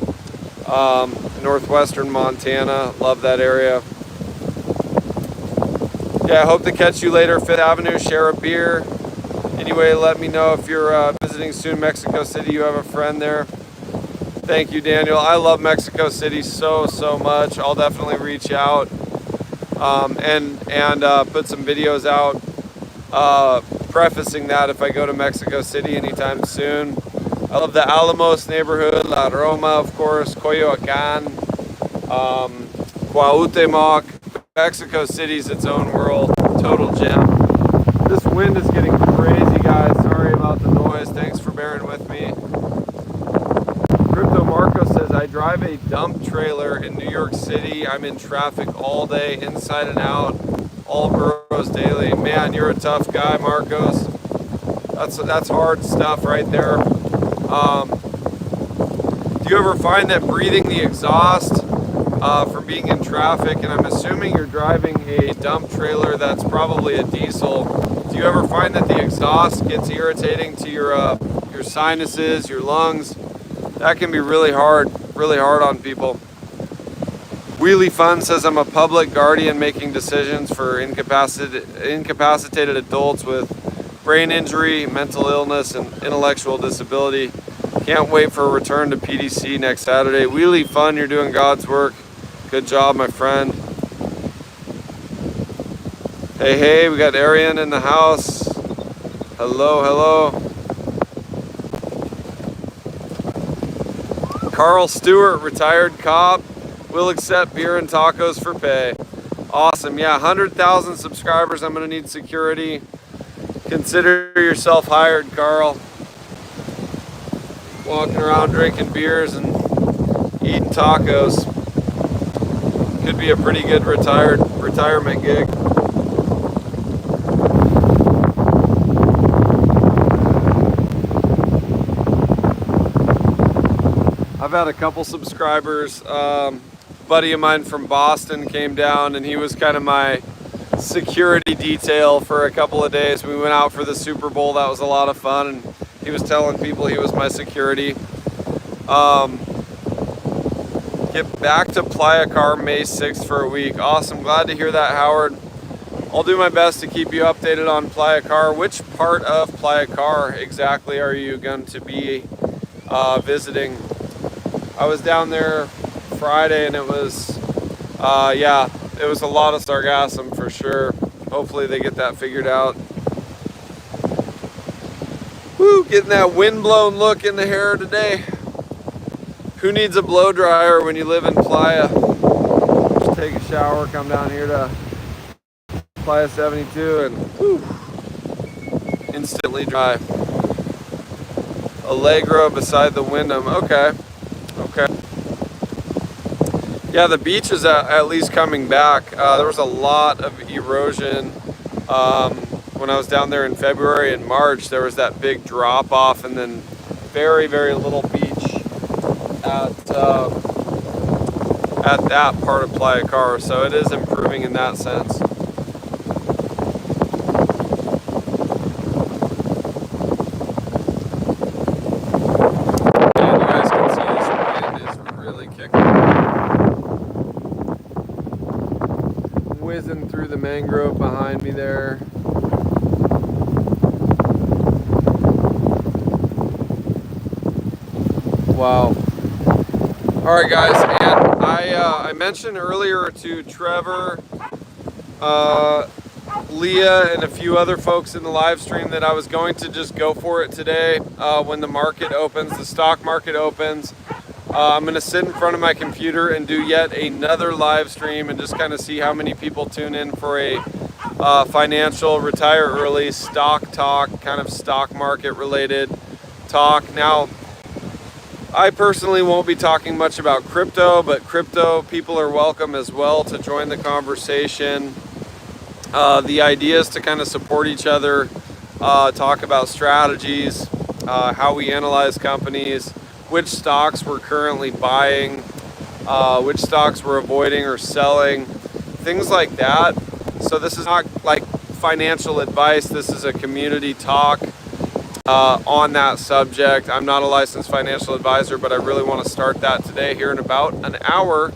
Speaker 1: Northwestern Montana, love that area. Yeah, I hope to catch you later, 5th Avenue, share a beer. Anyway, let me know if you're visiting soon Mexico City, you have a friend there. Thank you, Daniel. I love Mexico City so much. I'll definitely reach out and put some videos out prefacing that if I go to Mexico City anytime soon. I love the Alamos neighborhood, La Roma, of course, Coyoacan, Cuauhtemoc. Mexico City's its own world, total gem. This wind is getting crazy, guys. Sorry about the noise. Thanks for bearing with me. Crypto Marco says, I drive a dump trailer in New York City. I'm in traffic all day, inside and out, all boroughs daily. Man, you're a tough guy, Marcos. That's hard stuff right there. Do you ever find that breathing the exhaust from being in traffic, and I'm assuming you're driving a dump trailer that's probably a diesel, do you ever find that the exhaust gets irritating to your sinuses, your lungs? That can be really hard on people. Wheelie Fun says, I'm a public guardian making decisions for incapacitated adults with brain injury, mental illness, and intellectual disability. Can't wait for a return to PDC next Saturday. Wheelie Fun, you're doing God's work. Good job, my friend. Hey, we got Arian in the house. Hello. Carl Stewart, retired cop, will accept beer and tacos for pay. Awesome, yeah, 100,000 subscribers. I'm gonna need security. Consider yourself hired, Carl. Walking around drinking beers and eating tacos. Could be a pretty good retirement gig. I've had a couple subscribers. Buddy of mine from Boston came down and he was kind of my security detail for a couple of days. We went out for the Super Bowl. That was a lot of fun, and he was telling people he was my security. Get back to Playa Car May 6th for a week. Awesome, glad to hear that, Howard. I'll do my best to keep you updated on Playa Car. Which part of Playa Car exactly are you going to be visiting? I was down there Friday and it was, it was a lot of Sargassum for sure. Hopefully they get that figured out. Woo, getting that wind-blown look in the hair today. Who needs a blow dryer when you live in Playa? Just take a shower, come down here to Playa 72 and whew, instantly dry. Allegro beside the Wyndham. Okay. Yeah, the beach is at least coming back. There was a lot of erosion when I was down there in February and March. There was that big drop off and then very little beach at at that part of Playa del Carmen, so it is improving in that sense. And you guys can see this wind is really kicking. Whizzing through the mangrove behind me there. Wow. Alright guys, and I mentioned earlier to Trevor, Leah, and a few other folks in the live stream that I was going to just go for it today when the market opens, the stock market opens. I'm going to sit in front of my computer and do yet another live stream and just kind of see how many people tune in for a financial retire early stock talk, kind of stock market related talk. Now, I personally won't be talking much about crypto, but crypto people are welcome as well to join the conversation. The idea is to kind of support each other, talk about strategies, how we analyze companies, which stocks we're currently buying, which stocks we're avoiding or selling, things like that. So this is not like financial advice, this is a community talk on that subject. I'm not a licensed financial advisor, but I really want to start that today here in about an hour.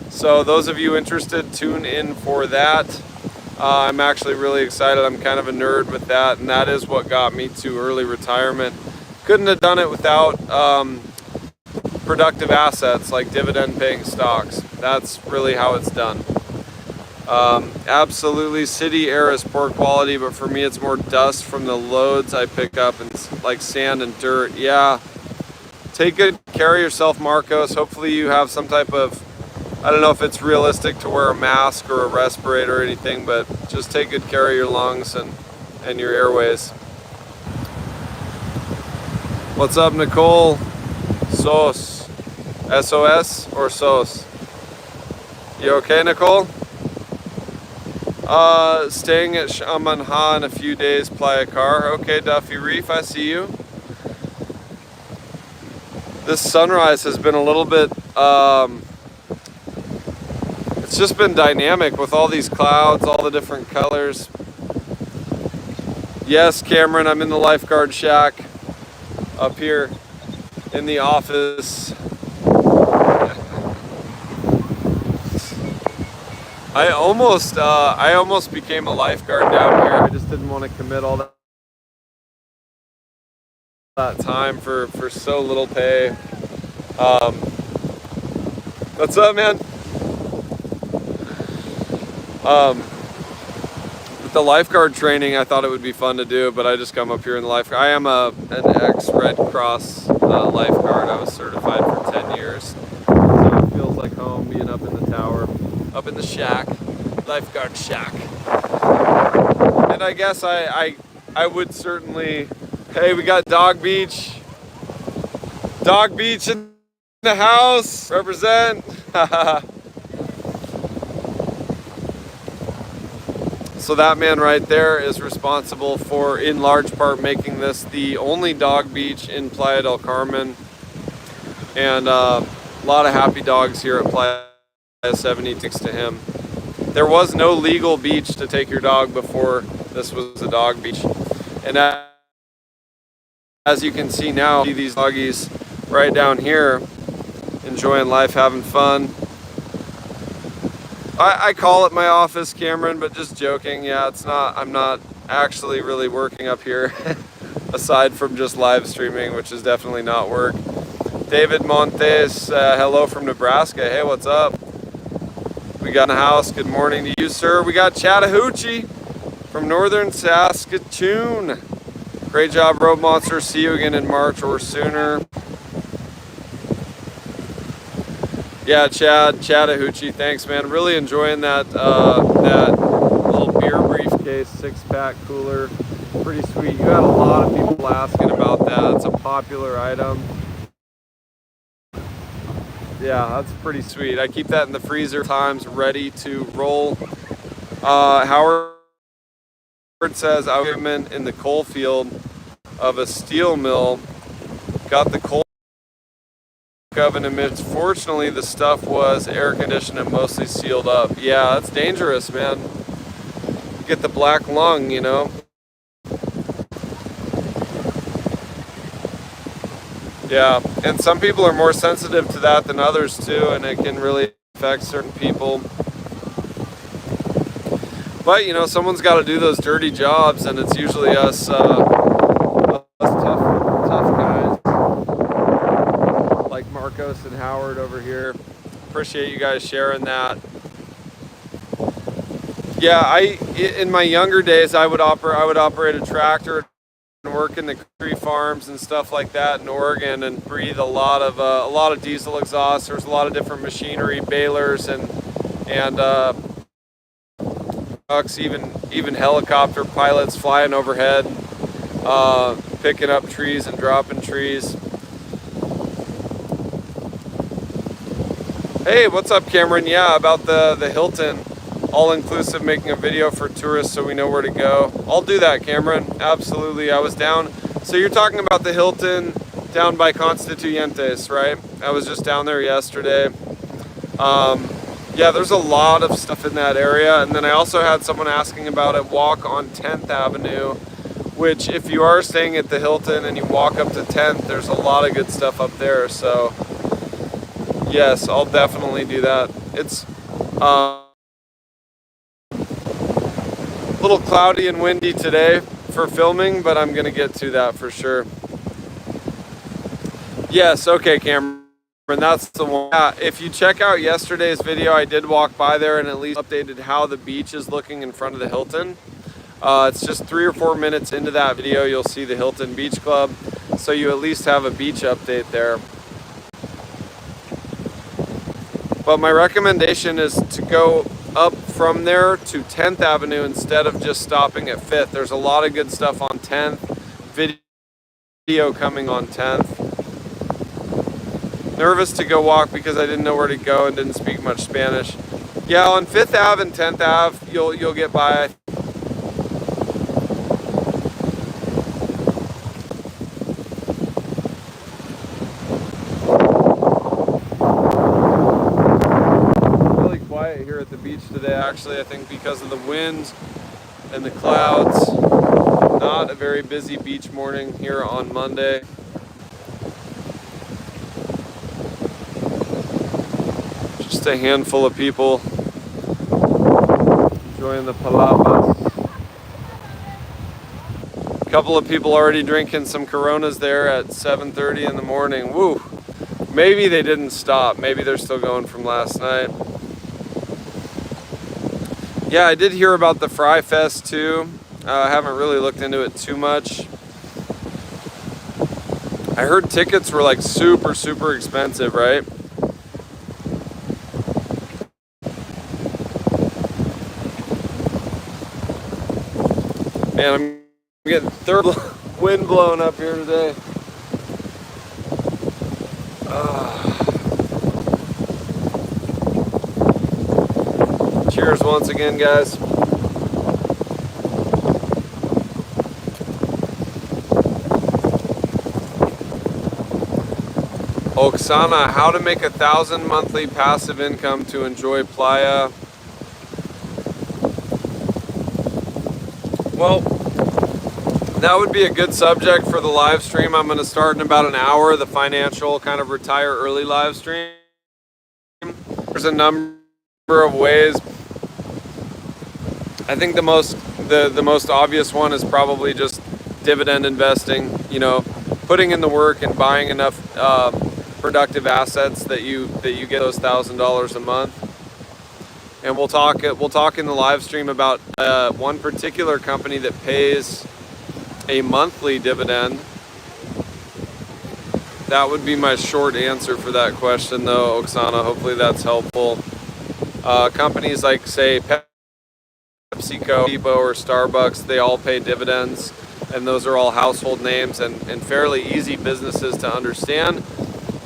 Speaker 1: So those of you interested, tune in for that. I'm actually really excited. I'm kind of a nerd with that, and that is what got me to early retirement. Couldn't have done it without productive assets like dividend paying stocks. That's really how it's done. Absolutely, city air is poor quality, but for me it's more dust from the loads I pick up, and like sand and dirt. Yeah, take good care of yourself, Marcos. Hopefully you have some type of, I don't know if it's realistic to wear a mask or a respirator or anything, but just take good care of your lungs and your airways. What's up, Nicole? SOS. SOS or SOS? You okay, Nicole? Staying at Shaman Ha in a few days, Playa Car. Okay, Duffy Reef, I see you. This sunrise has been a little bit, it's just been dynamic with all these clouds, all the different colors. Yes, Cameron, I'm in the lifeguard shack up here in the office. I almost became a lifeguard down here. I just didn't want to commit all that time for so little pay. What's up, man? With the lifeguard training, I thought it would be fun to do, but I just come up here in the lifeguard. I am an ex-Red Cross lifeguard. I was certified for 10 years. So it feels like home being up in the tower, up in the shack, lifeguard shack. And I guess I would certainly, hey, we got Dog Beach. Dog Beach in the house, represent. So that man right there is responsible for, in large part, making this the only dog beach in Playa del Carmen. And a lot of happy dogs here at Playa 70 thanks to him. There was no legal beach to take your dog before this was a dog beach. And as you can see now, see these doggies right down here, enjoying life, having fun. I call it my office, Cameron, but just joking. Yeah, it's not, I'm not actually really working up here aside from just live streaming, which is definitely not work. David Montes, hello from Nebraska. Hey, what's up? We got in the house. Good morning to you, sir. We got Chattahoochee from northern Saskatoon. Great job, TheRopeMonster. See you again in March or sooner. Yeah, Chattahoochee, thanks, man. Really enjoying that that little beer briefcase, 6-pack cooler. Pretty sweet. You had a lot of people asking about that. It's a popular item. Yeah, that's pretty sweet. I keep that in the freezer times, ready to roll. Howard says, I'm in the coal field of a steel mill. Got the coal oven emissions. Fortunately, the stuff was air conditioned and mostly sealed up. Yeah, that's dangerous, man. Get the black lung, you know. Yeah, and some people are more sensitive to that than others too, and it can really affect certain people. But you know, someone's got to do those dirty jobs, and it's usually us tough guys like Marcos and Howard over here. Appreciate you guys sharing that. Yeah, in my younger days I would operate a tractor and work in the tree farms and stuff like that in Oregon, and breathe a lot of diesel exhaust. There's a lot of different machinery, balers and trucks, even helicopter pilots flying overhead, picking up trees and dropping trees. Hey, what's up, Cameron? Yeah, about the Hilton all-inclusive, making a video for tourists so we know where to go. I'll do that, Cameron. Absolutely. I was down. So you're talking about the Hilton down by Constituyentes, right? I was just down there yesterday. Yeah, there's a lot of stuff in that area. And then I also had someone asking about a walk on 10th Avenue, which if you are staying at the Hilton and you walk up to 10th, there's a lot of good stuff up there. So yes, I'll definitely do that. It's a little cloudy and windy today for filming, but I'm gonna get to that for sure. Yes, okay, Cameron, that's the one. Yeah, if you check out yesterday's video, I did walk by there and at least updated how the beach is looking in front of the Hilton. It's just 3 or 4 minutes into that video, you'll see the Hilton Beach Club, so you at least have a beach update there. But my recommendation is to go up from there to 10th Avenue instead of just stopping at 5th. There's a lot of good stuff on 10th, video coming on 10th. Nervous to go walk because I didn't know where to go and didn't speak much Spanish. Yeah, on 5th Ave and 10th Ave, you'll get by. Really quiet here at the beach today, actually, I think because of the wind and the clouds. Not a very busy beach morning here on Monday. Just a handful of people enjoying the palapas. A couple of people already drinking some Coronas there at 7:30 in the morning. Woo! Maybe they didn't stop. Maybe they're still going from last night. Yeah, I did hear about the Fry Fest too. I haven't really looked into it too much. I heard tickets were like super expensive, right? Man, I'm getting third wind blowing up here today. Cheers once again, guys. Oksana, how to make 1,000 monthly passive income to enjoy Playa. Well, that would be a good subject for the live stream. I'm going to start in about an hour, the financial kind of retire early live stream. There's a number of ways. I think the most obvious one is probably just dividend investing, you know, putting in the work and buying enough productive assets that you get those $1,000 a month. And we'll talk in the live stream about one particular company that pays a monthly dividend. That would be my short answer for that question, though, Oksana. Hopefully that's helpful. Companies like, say, PepsiCo, Depot, or Starbucks, they all pay dividends, and those are all household names and fairly easy businesses to understand.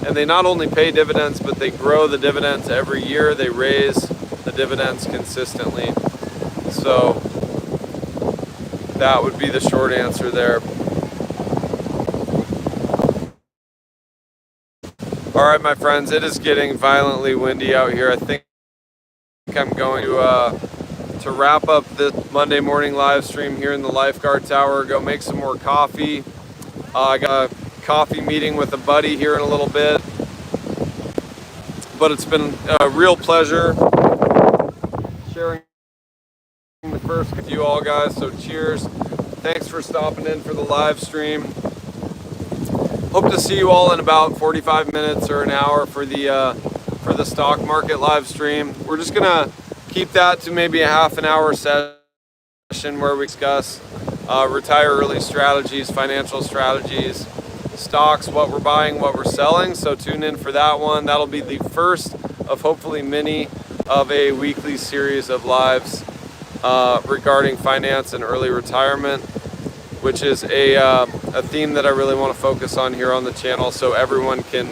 Speaker 1: And they not only pay dividends, but they grow the dividends every year. They raise the dividends consistently. So that would be the short answer there. All right, my friends, it is getting violently windy out here. I think I'm going to wrap up this Monday morning live stream here in the lifeguard tower. Go make some more coffee. I got a coffee meeting with a buddy here in a little bit. But it's been a real pleasure sharing the first with you all, guys. So cheers. Thanks for stopping in for the live stream. Hope to see you all in about 45 minutes or an hour for the stock market live stream. We're just gonna keep that to maybe a half an hour session where we discuss retire early strategies, financial strategies, stocks, what we're buying, what we're selling. So tune in for that one. That'll be the first of hopefully many of a weekly series of lives regarding finance and early retirement, which is a theme that I really want to focus on here on the channel, so everyone can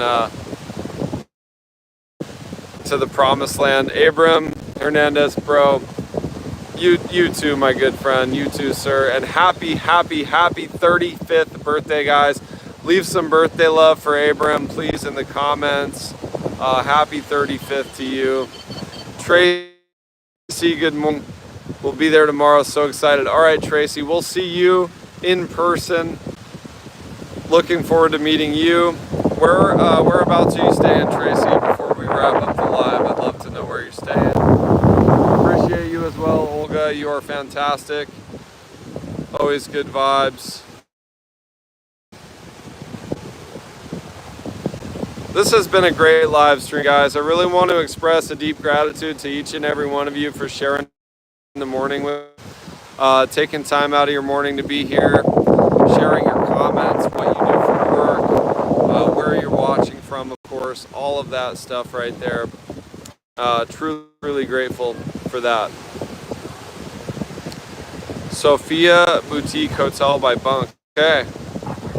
Speaker 1: to the promised land. Abram Hernandez, bro, you too, my good friend, you too, sir, and happy 35th birthday, guys. Leave some birthday love for Abram, please, in the comments. Happy 35th to you. Tracy, good morning. We'll be there tomorrow. So excited. All right, Tracy, we'll see you in person. Looking forward to meeting you. Whereabouts are you staying, Tracy, before we wrap up the live? I'd love to know where you're staying. Appreciate you as well, Olga. You are fantastic. Always good vibes. This has been a great live stream, guys. I really want to express a deep gratitude to each and every one of you for sharing in the morning with taking time out of your morning to be here, sharing your comments, what you do for work, where you're watching from, of course, all of that stuff right there. Truly grateful for that. Sophia Boutique Hotel by Bunk. Okay.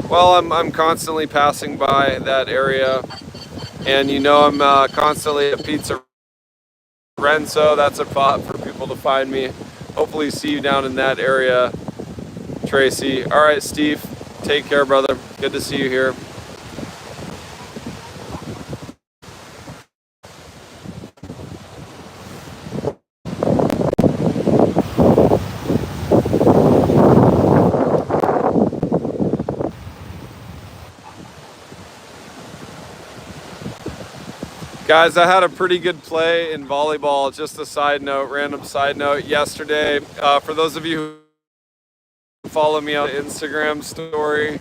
Speaker 1: Well, I'm constantly passing by that area, and you know I'm constantly at Pizza Renzo. That's a spot for people to find me. Hopefully see you down in that area, Tracy. All right, Steve, take care, brother. Good to see you here. Guys, I had a pretty good play in volleyball. Just a side note, random side note. Yesterday, for those of you who follow me on Instagram story,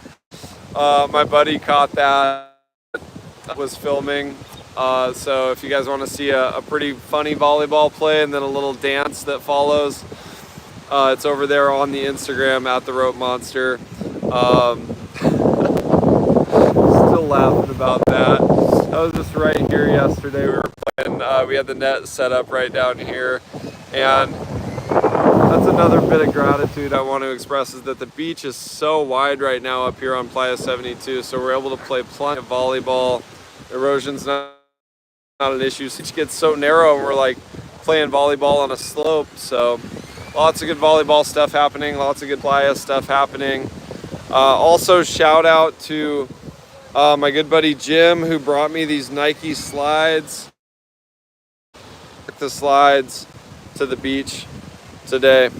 Speaker 1: my buddy caught that, was filming. So if you guys want to see a pretty funny volleyball play and then a little dance that follows, it's over there on the Instagram at TheRopeMonster. Still laughing about that. I was just right here yesterday. We were playing, we had the net set up right down here, and that's another bit of gratitude I want to express, is that the beach is so wide right now up here on Playa 72, so we're able to play plenty of volleyball. Erosion's not an issue. It gets so narrow and we're like playing volleyball on a slope, so lots of good volleyball stuff happening, lots of good Playa stuff happening. Also shout out to my good buddy Jim, who brought me these Nike slides. Took the slides to the beach today.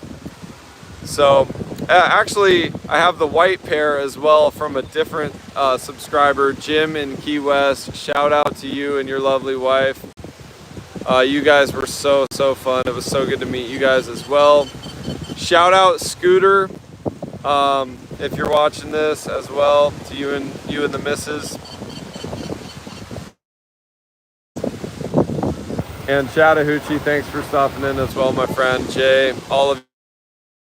Speaker 1: So actually, I have the white pair as well from a different subscriber, Jim in Key West. Shout out to you and your lovely wife. You guys were so fun. It was so good to meet you guys as well. Shout out Scooter. If you're watching this as well, to you and the missus. And Chattahoochee, thanks for stopping in as well, my friend. Jay, all of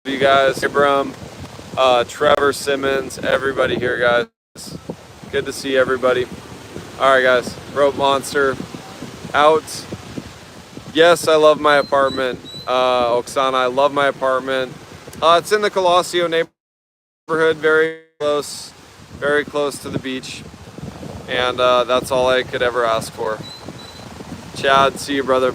Speaker 1: you guys, Abram, Trevor Simmons, everybody here, guys. Good to see everybody. All right, guys, TheRopeMonster out. Yes, I love my apartment. Oksana, I love my apartment. It's in the Colosio neighborhood. Very close to the beach, and that's all I could ever ask for. Chad, see you, brother.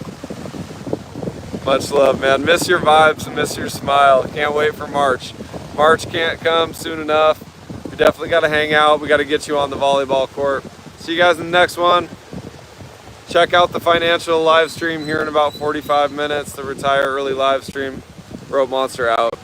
Speaker 1: Much love, man. Miss your vibes and miss your smile. Can't wait for March. March can't come soon enough. We definitely got to hang out. We got to get you on the volleyball court. See you guys in the next one. Check out the financial live stream here in about 45 minutes, the retire early live stream. TheRopeMonster out.